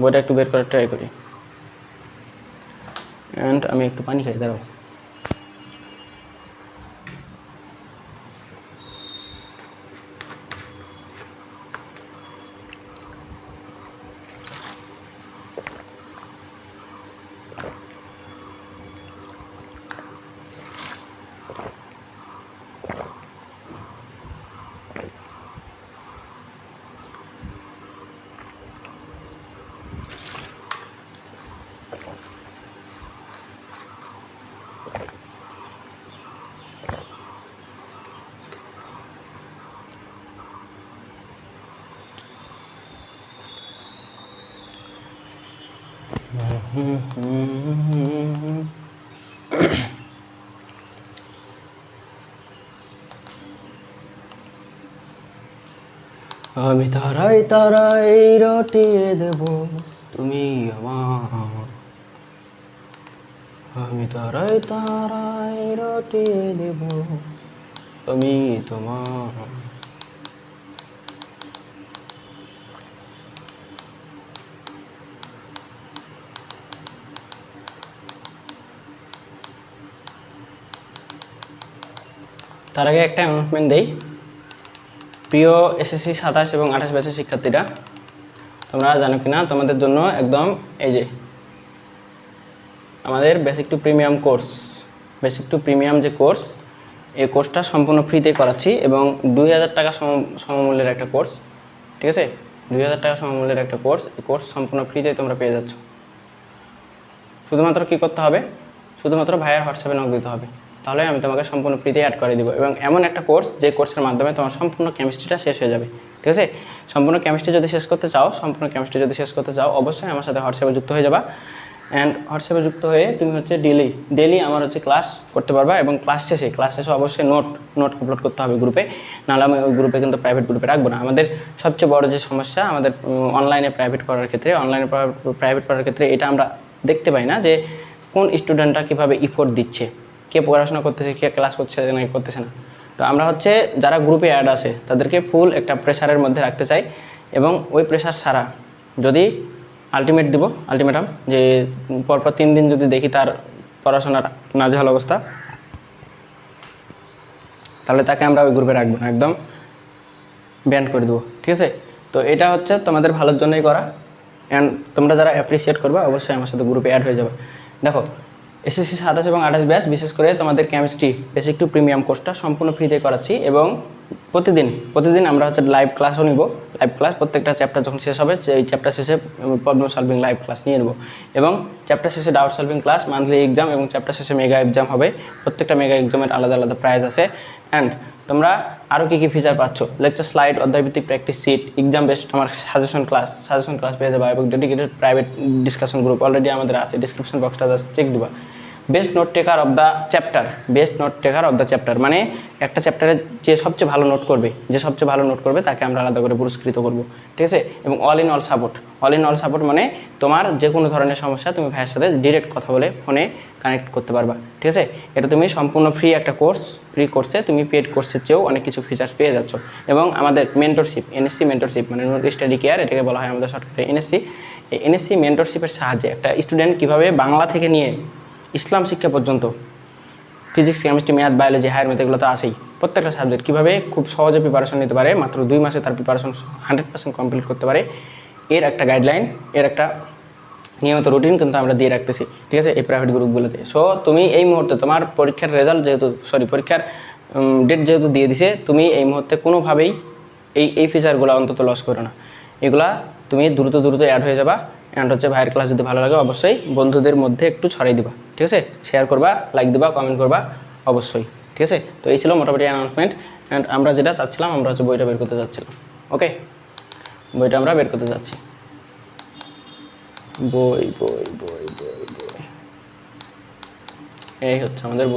Speaker 1: বইটা একটু বের করার ট্রাই করি। অ্যান্ড আমি একটু পানি খাই, দাঁড়াও। আমি তারাই তারাই রটিয়ে দেব তুমি আমার, আমি তারাই তারাই রটিয়ে দেব আমি তোমার। তার আগে একটা অ্যানাউন্সমেন্ট দেই। প্রিয় এসএসসি 27 এবং 28 ব্যাচের শিক্ষার্থীরা, তোমরা জানো কিনা তোমাদের জন্য একদম এই যে আমাদের basic to premium course, basic to premium যে কোর্স, এই কোর্সটা সম্পূর্ণ ফ্রিতে করাচ্ছি এবং 2000 টাকা সমমূল্যের একটা কোর্স। ঠিক আছে, 2000 টাকা সমমূল্যের একটা কোর্স। এই কোর্স সম্পূর্ণ ফ্রিতে তোমরা পেয়ে যাচ্ছ। শুধুমাত্র কী করতে হবে, শুধুমাত্র ভাইয়ের হোয়াটসঅ্যাপে নক দিতে হবে, তাহলে আমি তোমাকে সম্পূর্ণ ফ্রিতে অ্যাড করে দিব। এবং এমন একটা কোর্স যে কোর্সের মাধ্যমে তোমার সম্পূর্ণ কেমিস্ট্রিটা শেষ হয়ে যাবে। ঠিক আছে, সম্পূর্ণ কেমিস্ট্রি যদি শেষ করতে চাও অবশ্যই আমার সাথে হোয়াটসঅ্যাপে যুক্ত হয়ে যাবা। অ্যান্ড হোয়াটসঅ্যাপে যুক্ত হয়ে তুমি হচ্ছে ডেলি আমার হচ্ছে ক্লাস করতে পারবা। এবং ক্লাস শেষে অবশ্যই নোট আপলোড করতে হবে গ্রুপে, নাহলে আমি ওই গ্রুপে কিন্তু প্রাইভেট গ্রুপে রাখবো না। আমাদের সবচেয়ে বড় যে সমস্যা আমাদের অনলাইনে প্রাইভেট করার ক্ষেত্রে এটা আমরা দেখতে পাই না যে কোন স্টুডেন্টরা কীভাবে ইফোর্ট দিচ্ছে, কে পড়াশোনা করতেছে, কে ক্লাস করছে না করতেছে না। তো আমরা হচ্ছে যারা গ্রুপে অ্যাড আছে তাদেরকে ফুল একটা প্রেশারের মধ্যে রাখতে চাই। এবং ওই প্রেশার ছাড়া যদি আলটিমেটাম যে পরপর 3 দিন যদি দেখি তার পড়াশোনার নাজেহাল অবস্থা, তাহলে তাকে আমরা ওই গ্রুপে রাখবো না, একদম ব্যান করে দেবো। ঠিক আছে, তো এটা হচ্ছে তোমাদের ভালোর জন্যই করা। অ্যান্ড তোমরা যারা অ্যাপ্রিসিয়েট করবে অবশ্যই আমার সাথে গ্রুপে অ্যাড হয়ে যাবে। দেখো, এসএসসি 27 এবং 28 ব্যাচ বিশেষ করে তোমাদের কেমিস্ট্রি বেসিক টু প্রিমিয়াম কোর্সটা সম্পূর্ণ ফ্রিতে করাচ্ছি। এবং প্রতিদিন আমরা হচ্ছে লাইভ ক্লাসও নিব। লাইভ ক্লাস প্রত্যেকটা চ্যাপ্টার যখন শেষ হবে এই চ্যাপ্টার শেষে প্রবলেম সলভিং লাইভ ক্লাস নিয়ে নেব। এবং চ্যাপ্টার শেষে doubt solving class, monthly exam এবং চ্যাপ্টার শেষে মেগা এক্সাম হবে। প্রত্যেকটা মেগা এক্সামের আলাদা আলাদা প্রাইজ আছে। অ্যান্ড তোমরা আরও কী কী ফিচার পাচ্ছ, লেকচার স্লাইড, অধ্যায়ভিত্তিক প্র্যাকটিস সিট, এক্সাম বেসড আমার সাজেশন ক্লাস পেয়ে যাবা। এবং dedicated private discussion group already আমাদের আছে, ডিসক্রিপশন বক্সটা জাস্ট চেক দিবা। Best note taker of the chapter, মানে একটা চ্যাপ্টারে যে সবচেয়ে ভালো নোট করবে তাকে আমরা আলাদা করে পুরস্কৃত করব। ঠিক আছে, এবং অল ইন অল সাপোর্ট মানে তোমার যে কোনো ধরনের সমস্যা তুমি ভাইয়ের সাথে ডিরেক্ট কথা বলে ফোনে কানেক্ট করতে পারবা। ঠিক আছে, এটা তুমি সম্পূর্ণ ফ্রি একটা কোর্সে তুমি পেড কোর্সের চেয়েও অনেক কিছু ফিচার্স পেয়ে যাচ্ছ। এবং আমাদের মেন্টরশিপ, এনএসসি মেন্টরশিপ মানে নোট স্টাডি কেয়ার, এটাকে বলা হয় আমাদের শর্টকাটে এনএসসি। এই এনএসসি মেন্টরশিপের সাহায্যে একটা স্টুডেন্ট কীভাবে বাংলা থেকে নিয়ে ইসলাম শিক্ষা পর্যন্ত, physics, chemistry, math, biology, higher math এগুলো তো আছেই, প্রত্যেকটা সাবজেক্ট কীভাবে খুব সহজে প্রিপারেশন নিতে পারে, মাত্র 2 মাসে তার প্রিপারেশন 100% কমপ্লিট করতে পারে, এর একটা গাইডলাইন, এর একটা নিয়মিত রুটিন কিন্তু আমরা দিয়ে রাখতেছি। ঠিক আছে, এই প্রাইভেট গ্রুপগুলোতে। সো তুমি এই মুহূর্তে তোমার পরীক্ষার ডেট যেহেতু দিয়ে দিছে, তুমি এই মুহূর্তে কোনোভাবেই এই ফিচারগুলো অন্তত লস করো না। এগুলা তুমি দ্রুত অ্যাড হয়ে যাবা। অ্যান্ড হচ্ছে ভাইয়ের ক্লাস যদি ভালো লাগে অবশ্যই বন্ধুদের মধ্যে একটু ছড়াই দিবা। ঠিক আছে, শেয়ার করবা, লাইক দিবা, কমেন্ট করবা অবশ্যই। ঠিক আছে, তো এই ছিল মোটামুটি অ্যানাউন্সমেন্ট। অ্যান্ড আমরা যেটা চাচ্ছিলাম, আমরা হচ্ছে বইটা বের করতে চাচ্ছিলাম। ওকে, বইটা আমরা বের করতে যাচ্ছি। বই এই হচ্ছে আমাদের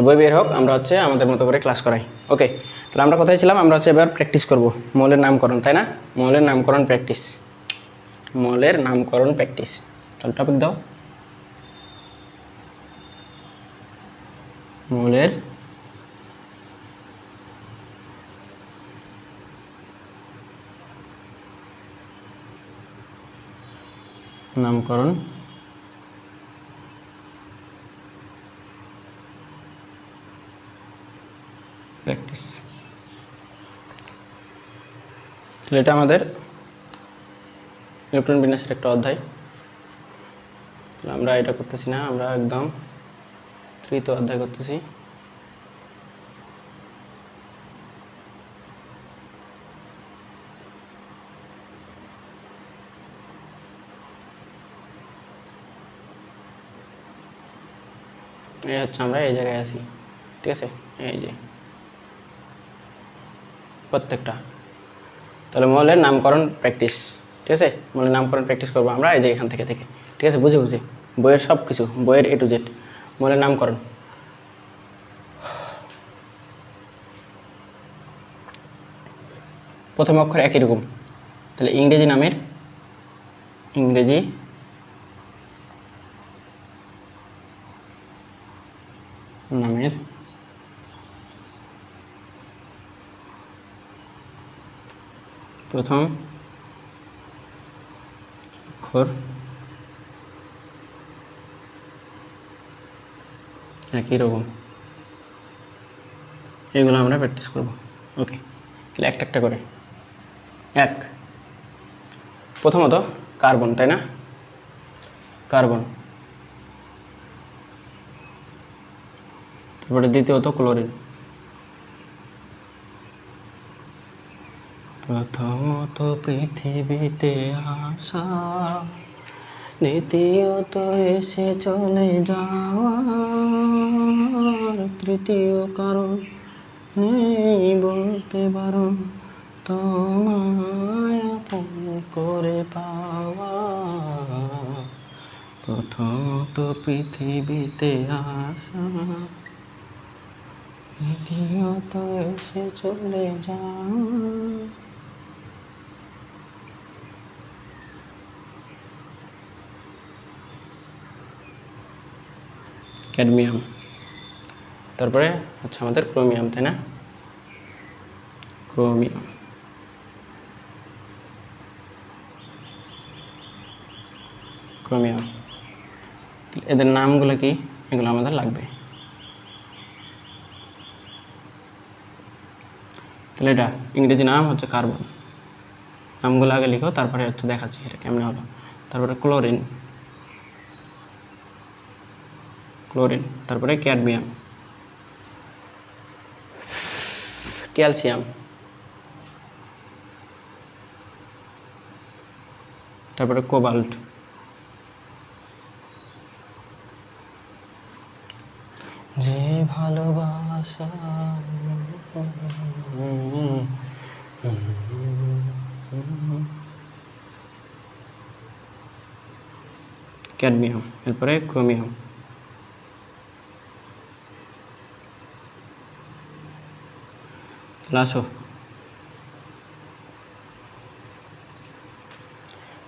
Speaker 1: বই বের হোক, আমরা হচ্ছে আমাদের মতো করে ক্লাস করাই। ওকে, তাহলে আমরা কোথায় ছিলাম, আমরা হচ্ছে এবার প্র্যাকটিস করব মৌলের নামকরণ, তাই না? মৌলের নামকরণ প্র্যাকটিস। তাহলে টপিক দাও। মৌলের নামকরণ প্র্যাকটিস। তাহলে এটা আমাদের ইলেকট্রন বিন্যাসের একটা অধ্যায়। আমরা এটা করতেছি না, আমরা একদম তৃতীয় অধ্যায় করতেছি। এই হচ্ছে আমরা এই জায়গায় আছি। ঠিক আছে, এই যে প্রত্যেকটা। তাহলে মৌলের নামকরণ প্র্যাকটিস। ঠিক আছে। মূলের নামকরণ প্র্যাকটিস করবো আমরা এই যে এখান থেকে ঠিক আছে, বুঝে বুঝে বইয়ের সব কিছু, বইয়ের A to Z মূলের নামকরণ। প্রথম অক্ষর একই রকম, তাহলে ইংরেজি নামের প্রথম অক্ষর একই রকম, এগুলো আমরা প্র্যাকটিস করব। ওকে, তাহলে একটা একটা করে। এক, প্রথমত কার্বন, তাই না? কার্বন। তারপরে দ্বিতীয়ত ক্লোরিন। প্রথমত পৃথিবীতে আসা, দ্বিতীয়ত এসে চলে যাওয়ার, তৃতীয় কারণ নেই বলতে বারণ, তোমায় আপন করে পাওয়া। প্রথমত পৃথিবীতে আসা, দ্বিতীয়ত এসে চলে যাওয়া। ক্যাডমিয়াম। তারপরে হচ্ছে আমাদের ক্রোমিয়াম, তাই না? ক্রোমিয়াম। এদের নামগুলো কি, এগুলো আমাদের লাগবে। তাহলে এটা ইংরেজি নাম হচ্ছে কার্বন, নামগুলো আগে লিখো, তারপরে হচ্ছে দেখাচ্ছি এটা কেমনে হলো। তারপরে ক্লোরিন, তারপরে ক্যাডমিয়াম, ক্যালসিয়াম, তারপরে কোবাল্ট, যে ভালোবাসা ক্যাডমিয়াম। এরপরে ক্রোমিয়াম। আসো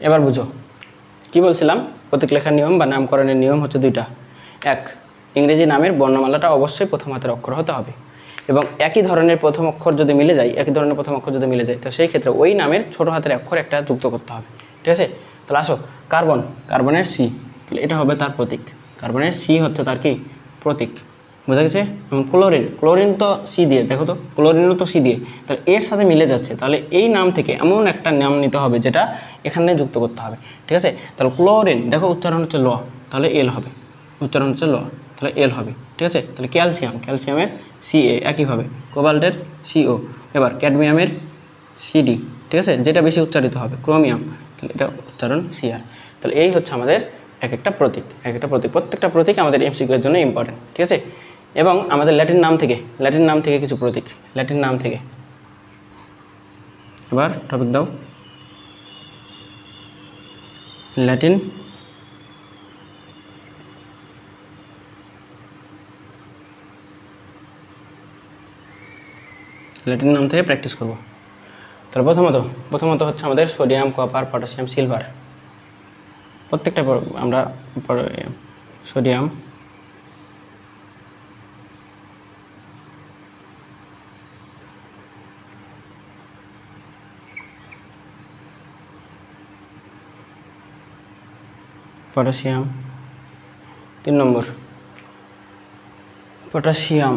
Speaker 1: এবার বুঝো কি বলছিলাম। প্রতীক লেখার নিয়ম বা নামকরণের নিয়ম হচ্ছে দুইটা। এক, ইংরেজি নামের বর্ণমালাটা অবশ্যই প্রথম হাতের অক্ষর হতে হবে, এবং একই ধরনের প্রথম অক্ষর যদি মিলে যায়, তো সেই ক্ষেত্রে ওই নামের ছোট হাতের অক্ষর একটা যুক্ত করতে হবে। ঠিক আছে, তাহলে আসো কার্বন, কার্বনের সি, তাহলে এটা হবে তার প্রতীক। কার্বনের সি হচ্ছে তার কি প্রতীক, বোঝা গেছে? এবং ক্লোরিন তো সি দিয়ে, দেখো তো ক্লোরিনও তো সি দিয়ে, তাহলে এর সাথে মিলে যাচ্ছে, তাহলে এই নাম থেকে এমন একটা নাম নিতে হবে যেটা এখানে যুক্ত করতে হবে। ঠিক আছে, তাহলে ক্লোরিন দেখো উচ্চারণ হচ্ছে ল, তাহলে এল হবে, উচ্চারণ হচ্ছে ল, তাহলে এল হবে। ঠিক আছে, তাহলে ক্যালসিয়ামের সিএ একইভাবে, কোবাল্টের সিও, এবার ক্যাডমিয়ামের সিডি। ঠিক আছে, যেটা বেশি উচ্চারিত হবে ক্রোমিয়াম, তাহলে এটা উচ্চারণ সিআর। তাহলে এই হচ্ছে আমাদের এক একটা প্রতীক, প্রত্যেকটা প্রতীক আমাদের এমসিকিউ এর জন্য ইম্পর্টেন্ট। ঠিক আছে, এবং আমাদের ল্যাটিন নাম থেকে কিছু প্রতীক, ল্যাটিন নাম থেকে। এবার টপিক দাও। ল্যাটিন নাম থেকে প্র্যাকটিস করব। তাহলে প্রথমত হচ্ছে আমাদের সোডিয়াম, কপার, পটাশিয়াম, সিলভার। প্রত্যেকটা আমরা সোডিয়াম, পটাশিয়াম, 3 নম্বর পটাশিয়াম,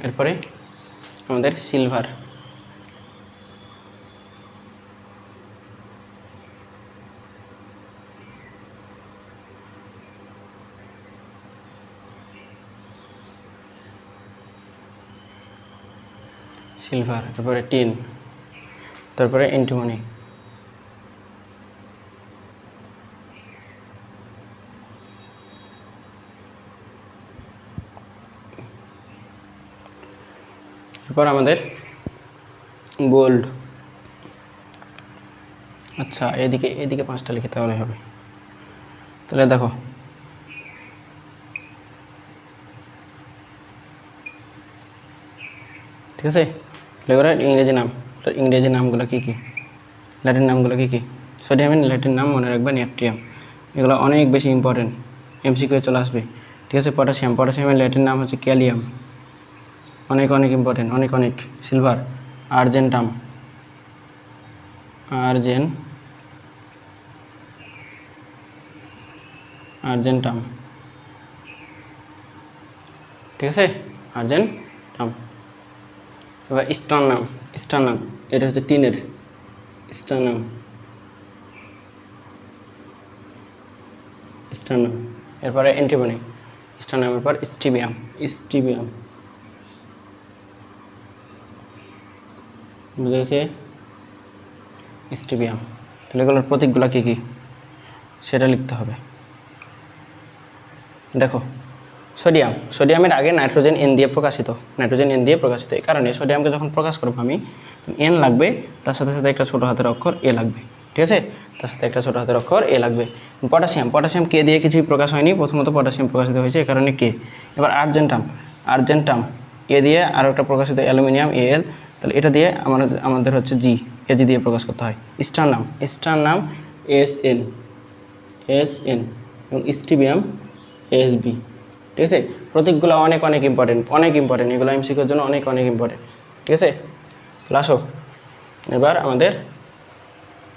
Speaker 1: এরপরে আমাদের সিলভার, এরপরে টিন, তারপরে অ্যান্টিমনি। এরপর আমাদের গোল্ড। আচ্ছা, এদিকে এদিকে 5টা লিখে তাহলে হবে। তাহলে দেখো, ঠিক আছে। এবার ইংরেজি নাম, ইংরেজি নামগুলো কী কী, ল্যাটিন নামগুলো কী কী? সোডিয়ামের ল্যাটিন নাম মনে রাখবেন নেপটিয়াম। এগুলো অনেক বেশি ইম্পর্টেন্ট, এমসিকিউ চলে আসবে, ঠিক আছে। পটাশিয়াম, পটাশিয়ামের ল্যাটিন নাম হচ্ছে ক্যালিয়াম, অনেক অনেক ইম্পর্টেন্ট, অনেক অনেক। সিলভার, আর্জেন্টাম, আর্জেন্টাম, ঠিক আছে, আর্জেন্টাম। এবার স্টারনাম, স্টারনাম এটা হচ্ছে টিনের, স্টারনাম, স্টারনাম। এরপরে অ্যান্টিবনি, স্টারনামের পর স্টিবিয়াম, স্টিবিয়াম, বুঝে গেছে, স্টিবিয়াম। তাহলে এগুলোর প্রতীকগুলো কী কী সেটা লিখতে হবে। দেখো, সোডিয়াম, সোডিয়ামের আগে নাইট্রোজেন এন দিয়ে প্রকাশিত, নাইট্রোজেন এন দিয়ে প্রকাশিত। এই কারণে সোডিয়ামকে যখন প্রকাশ করবো আমি, এন লাগবে, তার সাথে সাথে একটা ছোটো হাতের অক্ষর এ লাগবে, ঠিক আছে, তার সাথে একটা ছোটো হাতের অক্ষর এ লাগবে। পটাশিয়াম, পটাশিয়াম কে দিয়ে কিছুই প্রকাশ হয়নি, প্রথমত পটাশিয়াম প্রকাশিত হয়েছে, এই কারণে কে। এবার আর্জেন্টাম, আর্জেন্টাম এ দিয়ে আরও একটা প্রকাশিত অ্যালুমিনিয়াম এল, তাহলে এটা দিয়ে আমাদের হচ্ছে জি, এজি দিয়ে প্রকাশ করতে হয়। Sternum, sternum S N, S N, এবং স্টিবিয়াম এস বি, ঠিক আছে। প্রতীকগুলো অনেক অনেক ইম্পর্টেন্ট, অনেক ইম্পর্টেন্ট, এগুলো এমসিকিউর জন্য অনেক অনেক ইম্পর্টেন্ট, ঠিক আছে। আসো এবার আমাদের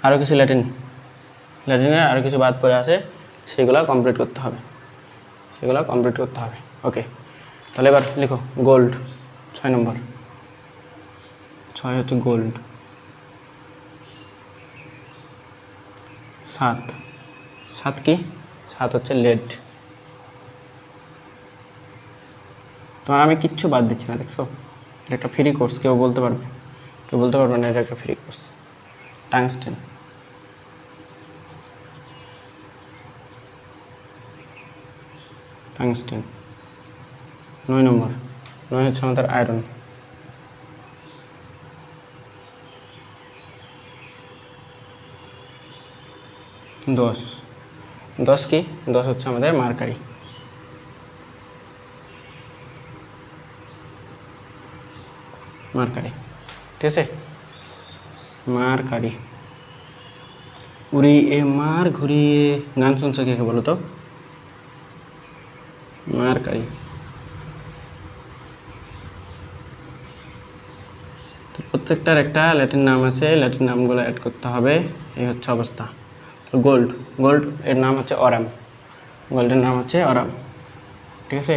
Speaker 1: আরও কিছু ল্যাটিনের আরও কিছু বাদ পড়ে আছে, সেগুলো কমপ্লিট করতে হবে, সেগুলো কমপ্লিট করতে হবে। ওকে, তাহলে এবার লিখো গোল্ড, 6 নম্বর, 6 হচ্ছে গোল্ড। 7, 7 কি? 7 হচ্ছে লেড। তোমার আমি কিচ্ছু বাদ দিচ্ছি না, দেখছো, এটা একটা ফ্রি কোর্স, কেউ বলতে পারবে না এটা একটা ফ্রি কোর্স। Tungsten, tungsten. 9 নম্বর, 9 হচ্ছে আমাদের আয়রন। 10, 10 কি? 10 হচ্ছে আমাদের মার্কারি, মার্কারি, ঠিক আছে, মার্কারি। উড়ি এ মার ঘুরিয়ে, গান শুনছো কে বলো তো? মার্কারি। তো প্রত্যেকটার একটা ল্যাটিন নাম আছে, ল্যাটিন নামগুলো অ্যাড করতে হবে, এই হচ্ছে অবস্থা। তো গোল্ড, গোল্ড এর নাম হচ্ছে অরাম, গোল্ডের নাম হচ্ছে অরাম, ঠিক আছে,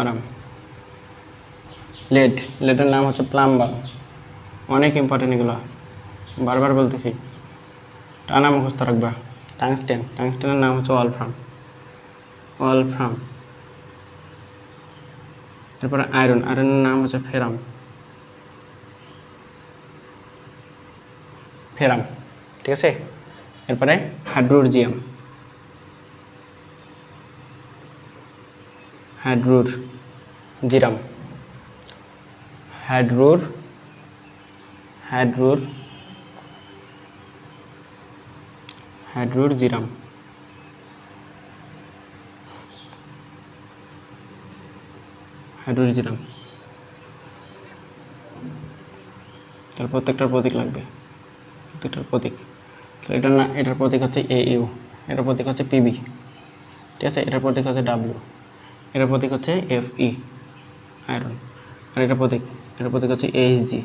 Speaker 1: অরাম। লেড, লেডের নাম হচ্ছে প্লাম্বাম, অনেক ইম্পর্টেন্ট এগুলো, বারবার বলতেছি, টানা মুখস্থ রাখবা। টাংস্টেন, টাংস্টেনের নাম হচ্ছে ওয়ালফ্রাম, ওয়ালফ্রাম। এরপরে আয়রন, আয়রনের নাম হচ্ছে ফেরাম, ফেরাম, ঠিক আছে। এরপরে হাইড্রোজিয়াম, হাইড্রোর জিরাম, হাইড্রোর, হাইড্রোর, হাইড্রোর জিরাম, হাইড্রোর জিরাম। তাহলে প্রত্যেকটার প্রতীক লাগবে, প্রত্যেকটার প্রতীক। তো এটার না, এটার প্রতীক হচ্ছে এ ইউ, এটার প্রতীক হচ্ছে পিবি, ঠিক আছে, এটার প্রতীক হচ্ছে ডাব্লিউ, এটার প্রতীক হচ্ছে এফ ই, আয়রন। আর এটার প্রতীক হচ্ছে এইচ জি,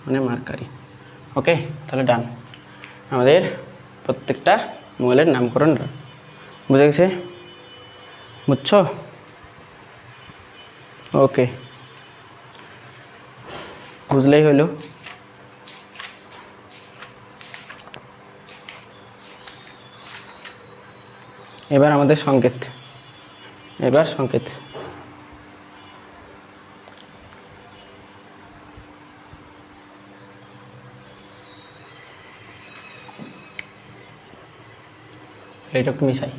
Speaker 1: মানে মার্কারি। ওকে, তাহলে ডান, আমাদের প্রত্যেকটা মোবাইলের নামকরণ বুঝে গেছে, বুঝছো? ওকে, বুঝলেই হইল। এবার আমাদের সংকেত, এবার সংকেত। এটা একটু মিশাই,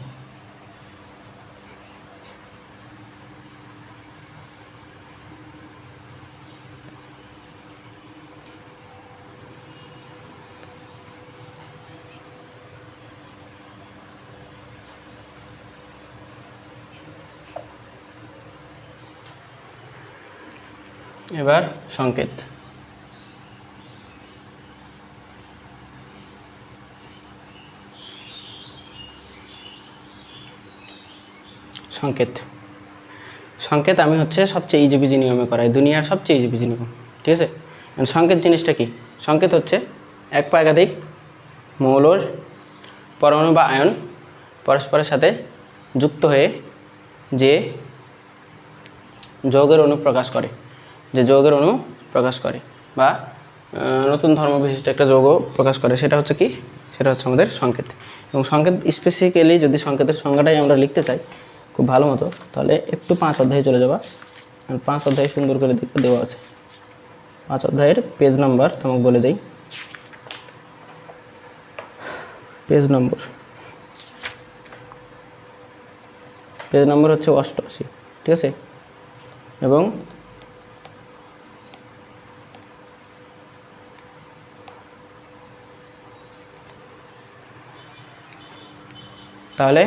Speaker 1: এবার সংকেত। সংকেত সংকেত আমি হচ্ছে সবচেয়ে ইজিবিজি নিয়মে করাই, দুনিয়ার সবচেয়ে ইজিবিজি নিয়ম, ঠিক আছে। সংকেত জিনিসটা কি? সংকেত হচ্ছে এক বা একাধিক মৌলর পরমাণু বা আয়ন পরস্পরের সাথে যুক্ত হয়ে যে যৌগের অণু প্রকাশ করে, বা নতুন ধর্ম বিশিষ্ট একটা যৌগ প্রকাশ করে, সেটা হচ্ছে কি? সেটা হচ্ছে আমাদের সংকেত। এবং সংকেত স্পেসিফিক্যালি যদি সংকেতের সংজ্ঞাটাই আমরা লিখতে চাই খুব ভালো মতো, তাহলে একটু 5 অধ্যায়ে চলে যাবা। 5 অধ্যায়ে সুন্দর করে দেওয়া আছে। 5 অধ্যায়ের পেজ নাম্বার তোমাকে বলে দেই। পেজ নম্বর হচ্ছে 88, ঠিক আছে। এবং তাহলে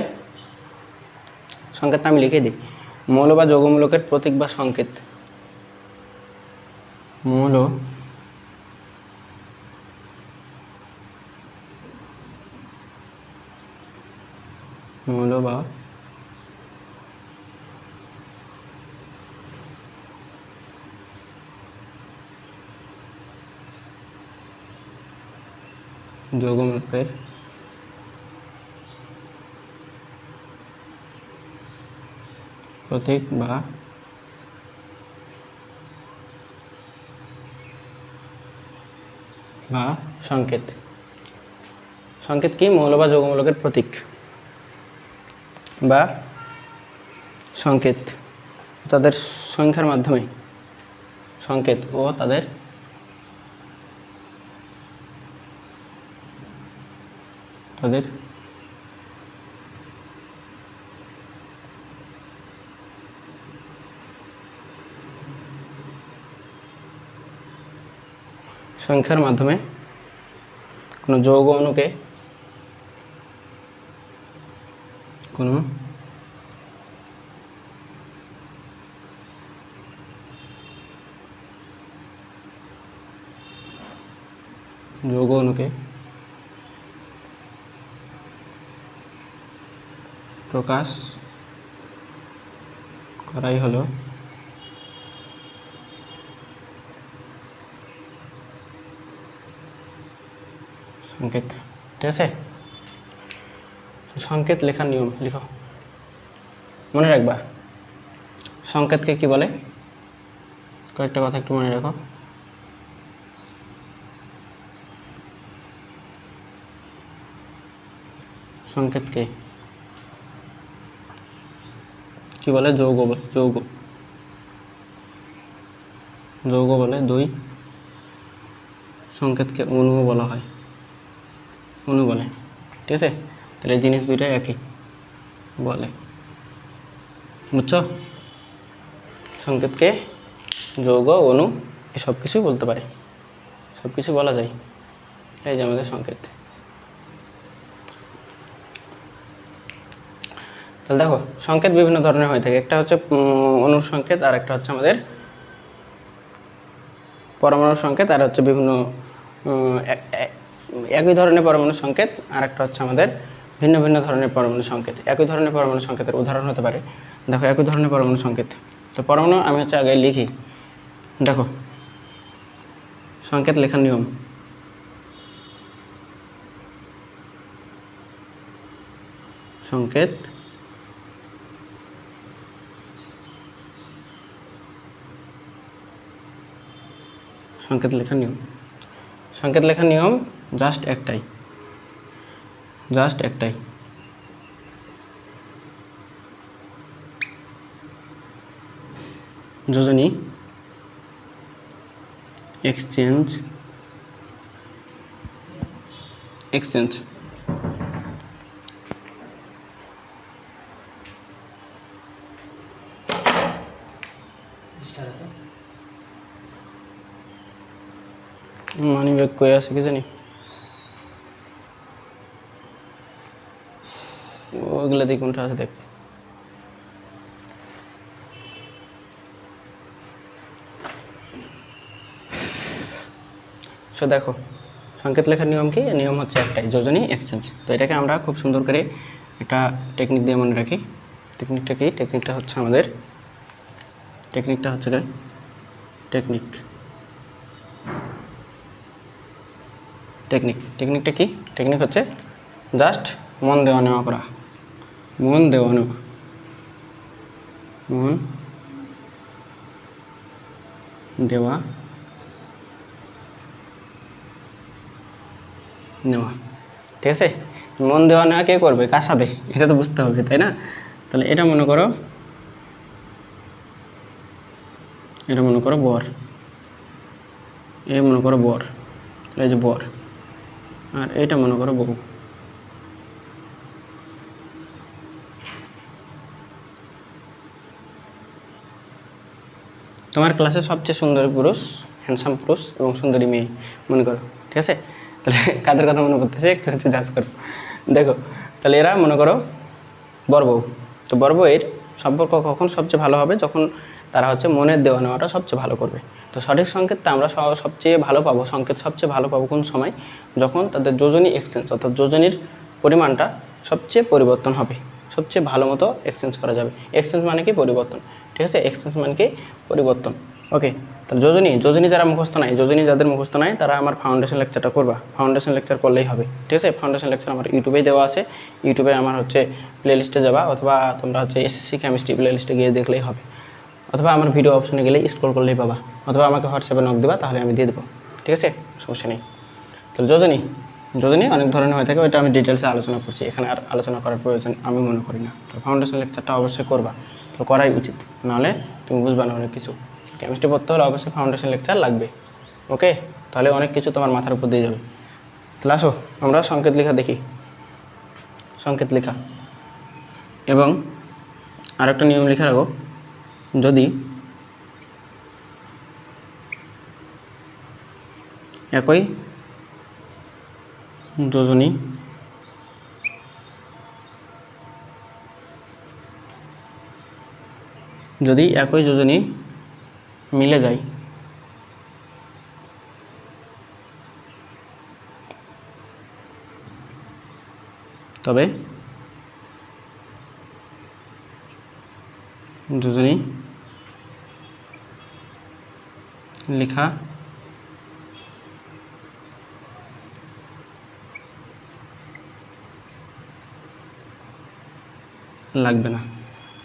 Speaker 1: সংকেতটা আমি লিখে দিই। মৌল বা যৌগমূলকের প্রতীক বা সংকেত। মৌল বা যৌগমূলকের প্রতীক বা সংকেত। সংকেত কি? মৌল বা যৌগমূলকের প্রতীক বা সংকেত তাদের সংখ্যার মাধ্যমে, সংকেত ও তাদের সংখ্যার মাধ্যমে কোনো যৌগ অণুকে কোনো যৌগ অণুকে প্রকাশ করাই হলো সংকেত, ঠিক আছে। সংকেত লেখার নিয়ম লিখো, মনে রাখবা। সংকেতকে কি বলে? কয়েকটা কথা একটু মনে রাখো। সংকেতকে কি বলে? যৌগ বলে। যৌগ বলে 2। সংকেতকে অণু বলা হয়, অণু বলে, ঠিক আছে। তাহলে জিনিস দুইটাই একই বলে, বুঝছো? সংকেতকে যৌগ, অণু এসব কিছুই বলতে পারে, সব কিছু বলা যায়। এই যে আমাদের সংকেত। তাহলে দেখো, সংকেত বিভিন্ন ধরনের হয়ে থাকে। একটা হচ্ছে অণুর সংকেত, আর একটা হচ্ছে আমাদের পরমাণুর সংকেত, আর হচ্ছে বিভিন্ন একই ধরনের পরমাণু সংকেত, আর একটা হচ্ছে আমাদের ভিন্ন ভিন্ন ধরনের পরমাণু সংকেত। একই ধরনের পরমাণু সংকেতের উদাহরণ হতে পারে, দেখো একই ধরনের পরমাণু সংকেত। তো পরমাণু আমি হচ্ছে আগে লিখি। দেখো সংকেত লেখার নিয়ম। সংকেত লেখার নিয়ম। সংকেত লেখার নিয়ম জাস্ট একটাই, যোজনী এক্সচেঞ্জ মানি ব্যাগ কয়ে আছে কি জানি, ওগুলা দিয়ে কোনটা আছে দেখ। সো দেখো সংকেত লেখার নিয়ম কি, নিয়ম হচ্ছে একটাই, যোজনী এক্সচেঞ্জ। তো এটাকে আমরা খুব সুন্দর করে একটা টেকনিক দিয়ে মনে রাখি। টেকনিকটা কি, টেকনিকটা হচ্ছে আমাদের টেকনিকটা কি, টেকনিক হচ্ছে জাস্ট মন দেওয়া নেওয়া করা, মন দেওয়া নেওয়া, মন দেওয়া নেওয়া, ঠিক আছে। মন দেওয়া নেওয়া কে করবে, কার সাথে, এটা তো বুঝতে হবে, তাই না? তাহলে এটা মনে করো বর, এ মনে করো বর, এই যে বর, আর এটা মনে করো বউ। তোমার ক্লাসে সবচেয়ে সুন্দরী পুরুষ, হ্যান্ডসাম পুরুষ এবং সুন্দরী মেয়ে মনে করো, ঠিক আছে। তাহলে কাদের কথা মনে করতেছে একটু হচ্ছে জাজ করো। দেখো তাহলে এরা মনে করো বর বউ। তো বর বউয়ের সম্পর্ক কখন সবচেয়ে ভালো হবে, যখন তারা হচ্ছে মনের দেওয়া নেওয়াটা সবচেয়ে ভালো করবে। তো সঠিক সংকেতটা আমরা সবচেয়ে ভালো পাবো, সংকেত সবচেয়ে ভালো পাবো কোন সময়, যখন তাদের যোজনী এক্সচেঞ্জ অর্থাৎ যোজনীর পরিমাণটা সবচেয়ে পরিবর্তন হবে, সবচেয়ে ভালো মতো এক্সচেঞ্জ করা যাবে। এক্সচেঞ্জ মানে কি, পরিবর্তন, ঠিক আছে। এক্সচেঞ্জ মানে কি, পরিবর্তন। ওকে, তাহলে যোজনী যারা মুখস্থ নাই, যোজনী যাদের মুখস্থ নাই তারা আমার ফাউন্ডেশন লেকচারটা করবা, ফাউন্ডেশন লেকচার করলেই হবে, ঠিক আছে। ফাউন্ডেশন লেকচার আমার ইউটিউবেই দেওয়া আছে, ইউটিউবে আমার হচ্ছে প্লেলিস্টে যাবা, অথবা তোমরা হচ্ছে এসএসসি কেমিস্ট্রি প্লেলিস্টে গিয়ে দেখলেই হবে, অথবা আমার ভিডিও অপশনে গেলে স্ক্রল করলেই পাবা, অথবা আমাকে হোয়াটসঅ্যাপে নক দেবা, তাহলে আমি দিয়ে দেবো, ঠিক আছে, সমস্যা নেই। তাহলে যোজনী অনেক ধরনের হয়ে থাকে, ওইটা আমি ডিটেলসে আলোচনা করছি, এখানে আর আলোচনা করার প্রয়োজন আমি মনে করি না। তো ফাউন্ডেশন লেকচারটা অবশ্যই করবা, তো করাই উচিত, নাহলে তুমি বুঝবা না অনেক কিছু। কেমিস্ট্রি পড়তে হলে অবশ্যই ফাউন্ডেশন লেকচার লাগবে, ওকে। তাহলে অনেক কিছু তোমার মাথার উপর দিয়ে যাবে। তাহলে আসো আমরা সংকেত লেখা দেখি, সংকেত লেখা। এবং আরেকটা নিয়ম লিখে রাখো, যদি একই যোজনী মিলে যায়, তবে যোজনী লেখা লাগবে না,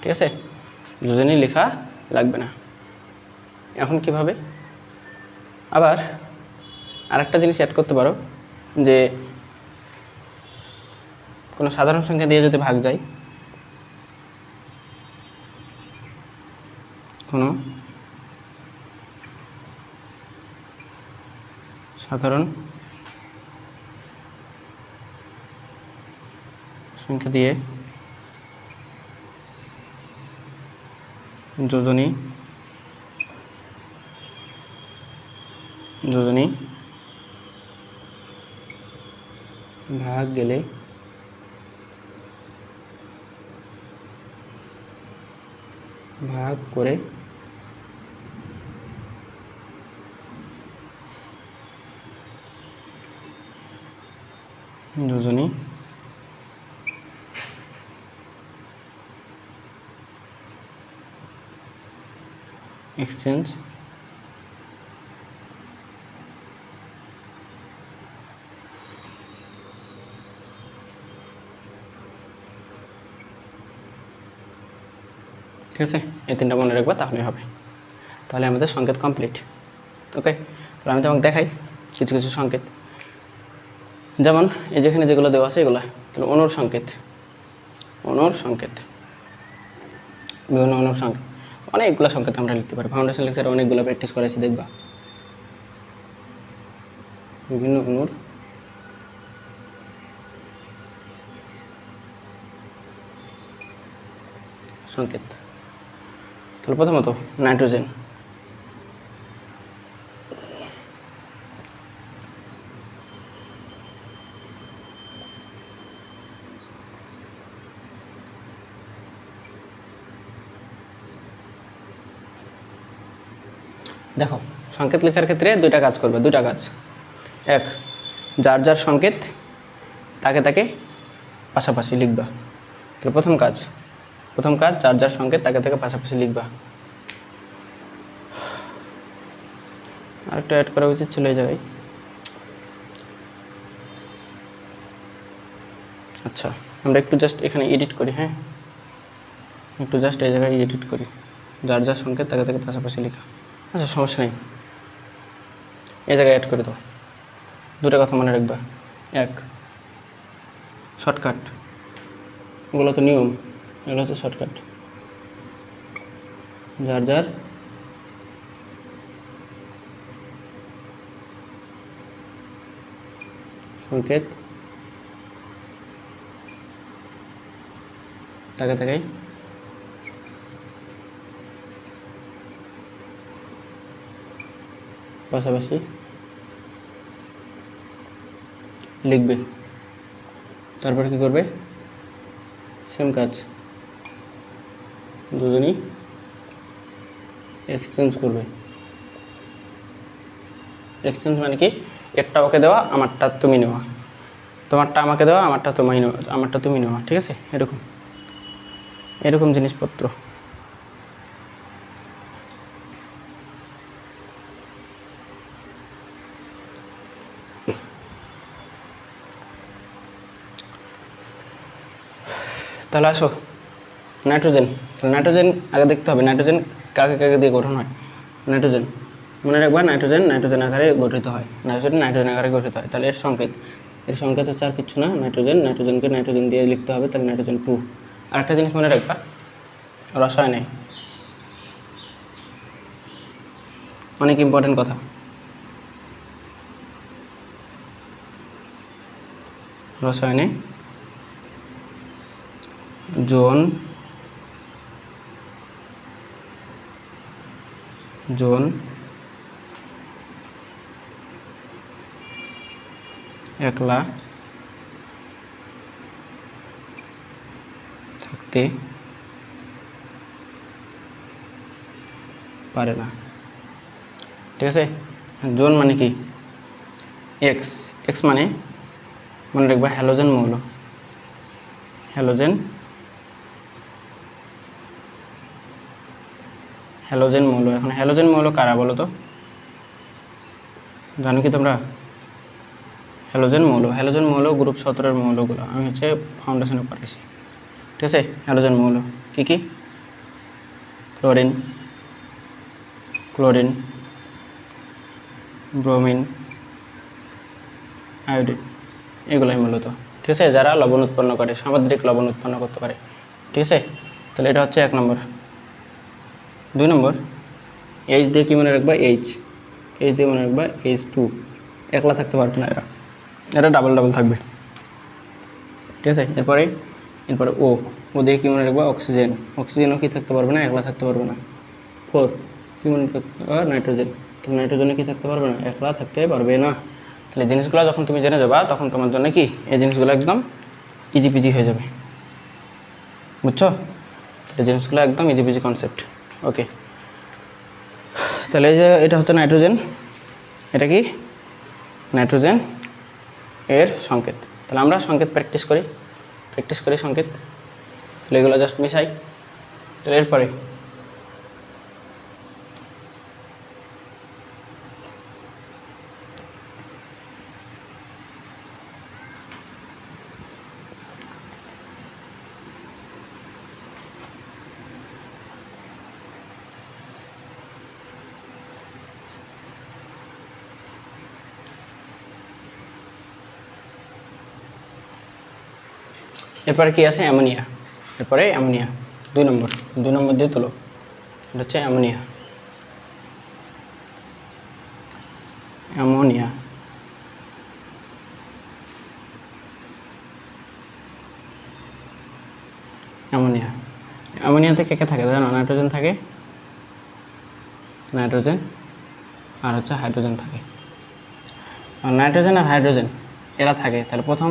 Speaker 1: ঠিক আছে। যোজনী লেখা লাগবে না। এখন কিভাবে, আবার আরেকটা জিনিস অ্যাড করতে পারো, যে কোনো সাধারণ সংখ্যা দিয়ে যদি ভাগ যায়, কোনো সাধারণ সংখ্যা দিয়ে যোজনী ভাগ গেলে ভাগ করে যোজনী এক্সচেঞ্জ ঠিক আছে। এই তিনটা মনে রাখবা, তাহলেই হবে। তাহলে আমাদের সংকেত কমপ্লিট, ওকে। তাহলে আমি তোমাকে দেখাই কিছু কিছু সংকেত, যেমন এই যেখানে যেগুলো দেওয়া আছে এগুলো। তাহলে অনুর সংকেত, বিভিন্ন অনুর সংকেত, অনেকগুলো সংকেত আমরা লিখতে পারি। ফাউন্ডেশন লেকচারে অনেকগুলো প্র্যাকটিস করেছি, দেখবা বিভিন্ন অনুর সংকেত। তাহলে প্রথমত নাইট্রোজেন, দেখো সংকেত লেখার ক্ষেত্রে দুইটা কাজ করবে, দুইটা কাজ। এক, যার যার সংকেত তাকে তাকে পাশাপাশি লিখবা। তাহলে প্রথম কাজ যার যার সংকেত তাকে তাকে পাশাপাশি লিখবা। আরেকটা অ্যাড করা উচিত ছিল এই জায়গায়। আচ্ছা, আমরা একটু জাস্ট এখানে এডিট করি। হ্যাঁ, একটু জাস্ট এই জায়গায় এডিট করি, যার যার সংকেত তাকে তাকে পাশাপাশি লেখা। আচ্ছা, সমস্যা নেই, এই জায়গায় অ্যাড করে দাও। দুটো কথা মনে রাখবা, এক, শর্টকাট, এগুলো তো নিয়ম, এগুলো হচ্ছে শর্টকাট। যার যার সংকেত তাকে তাকে পাশাপাশি লিখবে। তারপরে কি করবে? সেম কাজ, দুজনই এক্সচেঞ্জ করবে। এক্সচেঞ্জ মানে কি? একটা ওকে দেওয়া, আমারটা তুমি নেওয়া, তোমারটা আমাকে দেওয়া, আমারটা তুমি নেওয়া। ঠিক আছে, এরকম জিনিসপত্র। তাহলে আসো নাইট্রোজেন। তাহলে নাইট্রোজেন আগে দেখতে হবে, নাইট্রোজেন কাকে কাকে দিয়ে গঠন হয়। নাইট্রোজেন মনে রাখবা, নাইট্রোজেন আকারে গঠিত হয়, নাইট্রোজেন আকারে গঠিত হয়। তাহলে এর সংকেত হচ্ছে আর কিছু না, নাইট্রোজেনকে নাইট্রোজেন দিয়ে লিখতে হবে, তাহলে নাইট্রোজেন 2। আর একটা জিনিস মনে রাখবা, রসায়নে অনেক ইম্পর্টেন্ট কথা, রসায়নে জোন একলা থাকতে পারে না। ঠিক আছে, জোন মানে কি? এক্স মানে মনে রাখবা হ্যালোজেন মৌল, হ্যালোজেন মৌল। এখন হ্যালোজেন মৌল কারা বলো তো? জানো কি তোমরা? হ্যালোজেন মৌল গ্রুপ 17 মৌলগুলো আমি হচ্ছে ফাউন্ডেশনে পড়াইছি। ঠিক আছে, হ্যালোজেন মৌল কি কি? ক্লোরিন, ব্রোমিন, আয়োডিন, এগুলাই মূলত। ঠিক আছে, যারা লবণ উৎপন্ন করে, সামুদ্রিক লবণ উৎপন্ন করতে পারে। ঠিক আছে, তাহলে এটা হচ্ছে 1 নম্বর। 2 নম্বর, এইচ দিয়ে কি মনে রাখবা? এইচ দিয়ে মনে রাখবা H2, একলা থাকতে পারবে না এরা ডাবল থাকবে। ঠিক আছে, এরপরে ও দিয়ে কি মনে রাখবা? অক্সিজেনও কি থাকতে পারবে না, একলা থাকতে পারবে না। 4 কি মনে রাখবা? নাইট্রোজেন। তাহলে নাইট্রোজেনে কি থাকতে পারবে না, একলা থাকতে পারবে না। তাহলে জিনিসগুলো যখন তুমি জেনে যাবা, তখন তোমার জন্য কি এই জিনিসগুলো একদম ইজি পিজি হয়ে যাবে, বুঝছো? তাহলে জিনিসগুলো একদম ইজি পিজি কনসেপ্ট। ওকে, তাহলে এই যে এটা হচ্ছে নাইট্রোজেন, এটা কি? নাইট্রোজেন এর সংকেত। তাহলে আমরা সংকেত প্র্যাকটিস করি সংকেত। তাহলে এগুলো জাস্ট মিশাই। তাহলে এরপরে এরপরে কি আছে? অ্যামোনিয়া। এরপরে অ্যামোনিয়া 2 নম্বর দিয়ে তোলো। এটা হচ্ছে অ্যামোনিয়া। অ্যামোনিয়াতে কে থাকে জানো? নাইট্রোজেন থাকে, আর হচ্ছে হাইড্রোজেন থাকে। নাইট্রোজেন আর হাইড্রোজেন এরা থাকে। তাহলে প্রথম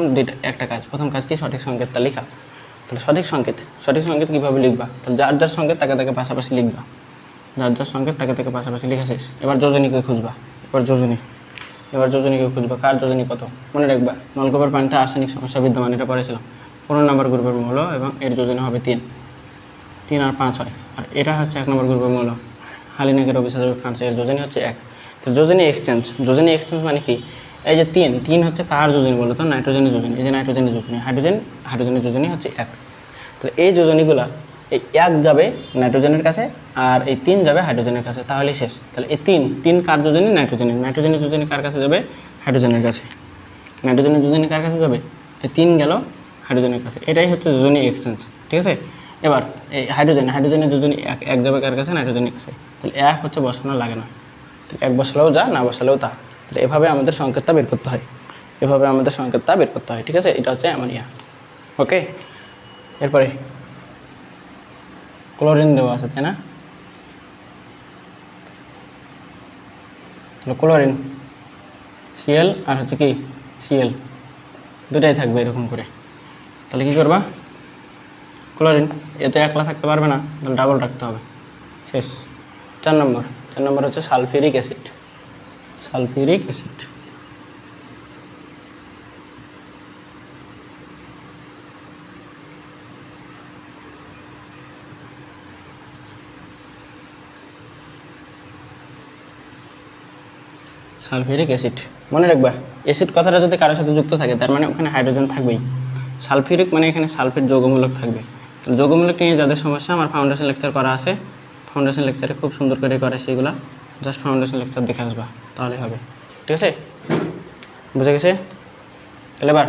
Speaker 1: কাজ কি? সঠিক সংকেতটা লেখা। তাহলে সঠিক সংকেত কীভাবে লিখবা? তাহলে যার যার সংকেত তাকে তাকে পাশাপাশি লিখবা। যার যার সংকেত তাকে তাকে পাশাপাশি লেখা শেষ। এবার যোজনীকে খুঁজবা। এবার যোজনীকে খুঁজবা, কার যোজনী কত মনে রাখবা, নলকূপের পানিতে আর্সেনিক সমস্যা বিদ্যমান, এটা পড়েছিলাম। 15 নম্বর গ্রুপের মৌল এবং এর যোজনী হবে 3, 3 আর 5 হয়। আর এটা হচ্ছে 1 নম্বর গ্রুপের মৌল, হালিনাকের অভিশাপ ফ্রান্স, এর যোজনী হচ্ছে 1। তো যোজনী এক্সচেঞ্জ মানে কি, এই যে 3 হচ্ছে কার যোজনী বলো তো, নাইট্রোজেনের যোজনী, এই যে নাইট্রোজেনের যোজনী, হাইড্রোজেনের যোজনী হচ্ছে 1। তাহলে এই যোজনীগুলা, এই 1 যাবে নাইট্রোজেনের কাছে আর এই 3 যাবে হাইড্রোজেনের কাছে, তাহলেই শেষ। তাহলে এই 3 কার যোজনী, নাইট্রোজেনের যোজনী কার কাছে যাবে, হাইড্রোজেনের কাছে। নাইট্রোজেনের যোজনী কার কাছে যাবে, এই 3 গেল হাইড্রোজেনের কাছে, এটাই হচ্ছে যোজনী এক্সচেঞ্জ, ঠিক আছে। এবার এই হাইড্রোজেনের যোজনী 1 যাবে কার কাছে, নাইট্রোজেনের কাছে। তাহলে 1 হচ্ছে বসানো লাগে না, তাহলে 1 বসালেও যা, না বসালেও তা। তাহলে এভাবে আমাদের সংকেতটা বের করতে হয়, ঠিক আছে। এটা হচ্ছে অ্যামোনিয়া, ওকে। এরপরে ক্লোরিন দেওয়া আছে, তাই না? ক্লোরিন Cl আর হচ্ছে কি Cl, দুটাই থাকবে এরকম করে। তাহলে কি করবা, ক্লোরিন এতে একলা থাকতে পারবে না, তাহলে ডাবল রাখতে হবে, শেষ। 4 নম্বর হচ্ছে সালফিউরিক অ্যাসিড। সালফিউরিক অ্যাসিড মনে রাখবা, অ্যাসিড কথাটা যদি কারোর সাথে যুক্ত থাকে তার মানে ওখানে হাইড্রোজেন থাকবেই। সালফিউরিক মানে এখানে সালফেট যৌগমূলক থাকবে। তো যৌগমূলক নিয়ে যাদের সমস্যা, আমার ফাউন্ডেশন লেকচার করা আছে, ফাউন্ডেশন লেকচারে খুব সুন্দর করে করে সেগুলো, জাস্ট ফাউন্ডেশন লেকচার দেখে আসবা, তাহলে হবে, ঠিক আছে, বুঝে গেছে। তাহলে এবার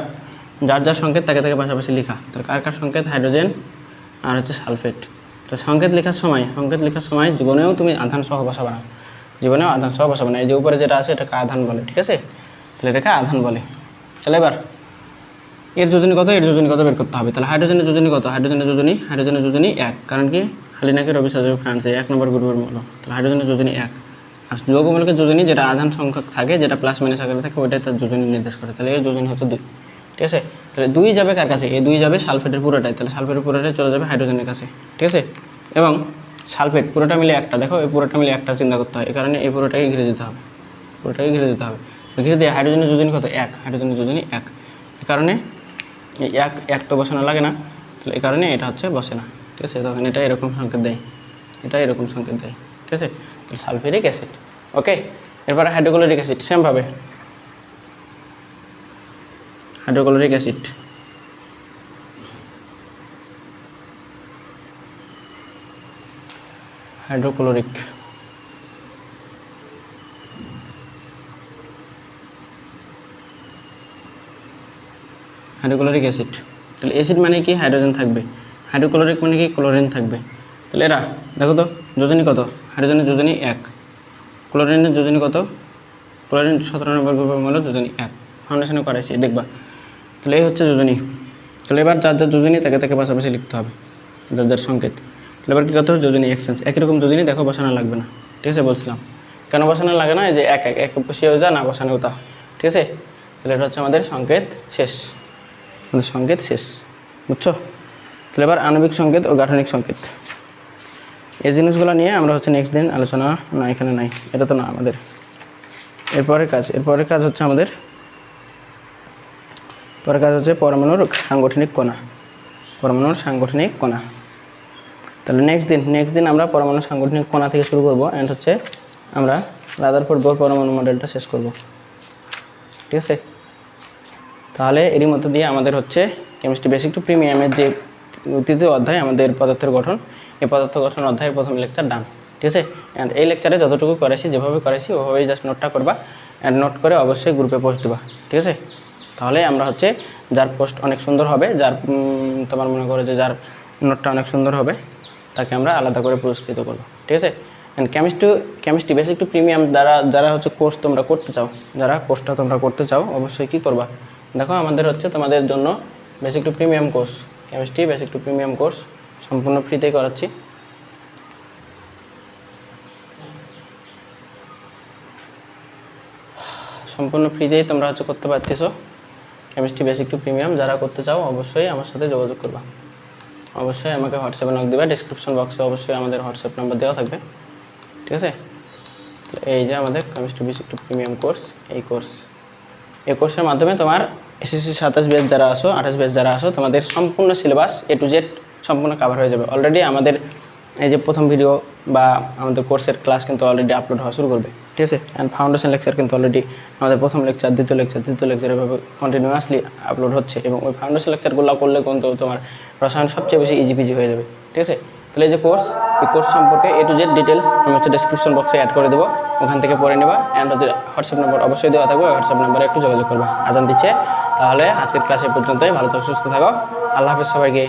Speaker 1: যার সংকেত তাকে পাশাপাশি লেখা। তাহলে কার সংকেত, হাইড্রোজেন আর হচ্ছে সালফেট। তো সংকেত লেখার সময় জীবনেও তুমি আধান সহ বসাবে না, এই যে উপরে যেটা আছে এটাকে আধান বলে, ঠিক আছে। তাহলে এটাকে আধান বলে। তাহলে এবার এর যোজনী কত বের করতে হবে। তাহলে হাইড্রোজেনের যোজনী কত, হাইড্রোজেনের যোজনী 1, কারণ কি হালিনাকের অভিশাপ ফ্রান্সে 1 নম্বর গ্রুপের মৌল। তাহলে হাইড্রোজেনের যোজনী 1। আর যৌগমূলকের যোজনী যেটা আধান সংখ্যক থাকে, যেটা প্লাস মাইনাস আকারে থাকে, ওইটাই তার যোজনী নির্দেশ করে। তাহলে এর যোজনী হচ্ছে 2, ঠিক আছে। তাহলে 2 যাবে কার কাছে, এই 2 যাবে সালফেটের পুরোটাই, তাহলে সালফেটের পুরোটাই চলে যাবে হাইড্রোজেনের কাছে, ঠিক আছে। এবং সালফেট পুরোটা মিলে একটা, দেখো এই পুরোটা মিলে একটা চিন্তা করতে হয়, এই কারণে এই পুরোটাকে ঘিরে দিতে হবে, ঘিরে দিয়ে হাইড্রোজেনের যোজনী কত, 1, হাইড্রোজেনের যোজনী 1। এই কারণে এই 1 তো বসানো লাগে না, তাহলে এই কারণে এটা হচ্ছে বসে না, ঠিক আছে। তখন এটা এরকম সংকেত দেয়, ঠিক আছে। সালফিউরিক অ্যাসিড, ওকে। এরপরে হাইড্রোক্লোরিক অ্যাসিড, সেমভাবে হাইড্রোক্লোরিক অ্যাসিড, হাইড্রোক্লোরিক অ্যাসিড। তাহলে অ্যাসিড মানে কি, হাইড্রোজেন থাকবে, হাইড্রোক্লোরিক মানে কি, ক্লোরিন থাকবে। তাহলে এরা দেখো তো যোজনী কত, হাইড্রোজেনের যোজনী 1, ক্লোরিনের যোজনী কত, ক্লোরিন 17 নম্বর গ্রুপের মৌল, যোজনী 1, ফাউন্ডেশনে করাইছি দেখবা। তাহলে এই হচ্ছে যোজনী। তাহলে এবার যার যোজনী তাকে পাশাপাশি লিখতে হবে, যার সংকেত। তাহলে এবার কী করতে হবে, যোজনী এক্সচেঞ্জ, একই রকম যোজনী দেখো, বসানো লাগবে না, ঠিক আছে। বলছিলাম কেন বসানো লাগে না, এই যে এক বসিয়েও যা, না বসানোও তা, ঠিক আছে। তাহলে এটা হচ্ছে আমাদের সংকেত শেষ, বুঝছো। তাহলে এবার আণবিক সংকেত ও গাঠনিক সংকেত, এই জিনিসগুলো নিয়ে আমরা হচ্ছে নেক্সট দিন আলোচনা, না এখানে নাই, এটা তো না আমাদের এরপরের কাজ হচ্ছে আমাদের পরমাণুর সাংগঠনিক কণা। তাহলে নেক্সট দিন আমরা পরমাণু সাংগঠনিক কণা থেকে শুরু করব, অ্যান্ড হচ্ছে আমরা রাদারফোর্ড বোর পরমাণু মডেলটা শেষ করব, ঠিক আছে। তাহলে এরই মধ্যে দিয়ে আমাদের হচ্ছে কেমিস্ট্রি বেসিক টু প্রিমিয়ামের যে তৃতীয় অধ্যায় আমাদের পদার্থের গঠন, এই পদার্থ গঠন অধ্যায়ের প্রথম লেকচার ডান, ঠিক আছে। অ্যান্ড এই লেকচারে যতটুকু করেছি, যেভাবে করেছি ওভাবেই জাস্ট নোটটা করবা, অ্যান্ড নোট করে অবশ্যই গ্রুপে পোস্ট দেবা, ঠিক আছে। তাহলে আমরা হচ্ছে যার পোস্ট অনেক সুন্দর হবে, যার তোমার মনে করো যে যার নোটটা অনেক সুন্দর হবে, তাকে আমরা আলাদা করে পুরস্কৃত করবো, ঠিক আছে। And chemistry basic to premium যারা হচ্ছে কোর্স তোমরা করতে চাও, কোর্সটা তোমরা করতে চাও, অবশ্যই কী করবা, দেখো আমাদের হচ্ছে তোমাদের জন্য basic to premium course, chemistry basic to premium course সম্পূর্ণ ফ্রিতেই করাচ্ছি। সম্পূর্ণ ফ্রিতেই তোমরা হচ্ছে করতে পারতেছো কেমিস্ট্রি বেসিক টু প্রিমিয়াম। যারা করতে চাও অবশ্যই আমার সাথে যোগাযোগ করবা, অবশ্যই আমাকে হোয়াটসঅ্যাপে নক দেবে, ডিসক্রিপশন বক্সে অবশ্যই আমাদের হোয়াটসঅ্যাপ নাম্বার দেওয়া থাকবে, ঠিক আছে। এই যে আমাদের chemistry basic to premium course, এই কোর্সের মাধ্যমে তোমার এসএসসি 27 ব্যাচ যারা আসো, 28 ব্যাচ যারা আসো, তোমাদের সম্পূর্ণ সিলেবাস A to Z সম্পূর্ণ কভার হয়ে যাবে। অলরেডি আমাদের এই যে প্রথম ভিডিও বা আমাদের কোর্সের ক্লাস কিন্তু অলরেডি আপলোড হওয়া শুরু করবে, ঠিক আছে। অ্যান্ড ফাউন্ডেশন লেকচার কিন্তু অলরেডি আমাদের প্রথম লেকচার, দ্বিতীয় লেকচার এভাবে কন্টিনিউয়াসলি আপলোড হচ্ছে, এবং ওই ফাউন্ডেশন লেকচারগুলো করলে কিন্তু তোমার রসায়ন সবচেয়ে বেশি ইজি হয়ে যাবে, ঠিক আছে। তাহলে এই যে এই কোর্স সম্পর্কে A to Z ডিটেলস আমি হচ্ছে ডেসক্রিপশন বক্সে অ্যাড করে দেবো, ওখান থেকে পড়ে নেবা। অ্যান্ড হচ্ছে হোয়াটসঅ্যাপ নাম্বার অবশ্যই দেওয়া থাকবে, হোয়াটসঅ্যাপ নাম্বারে একটু যোগাযোগ করবা। আজান দিচ্ছে, তাহলে আজকের ক্লাসে পর্যন্তই। ভালো থাকো, সুস্থ থাকো, আল্লাহ হাফেজ সবাইকে।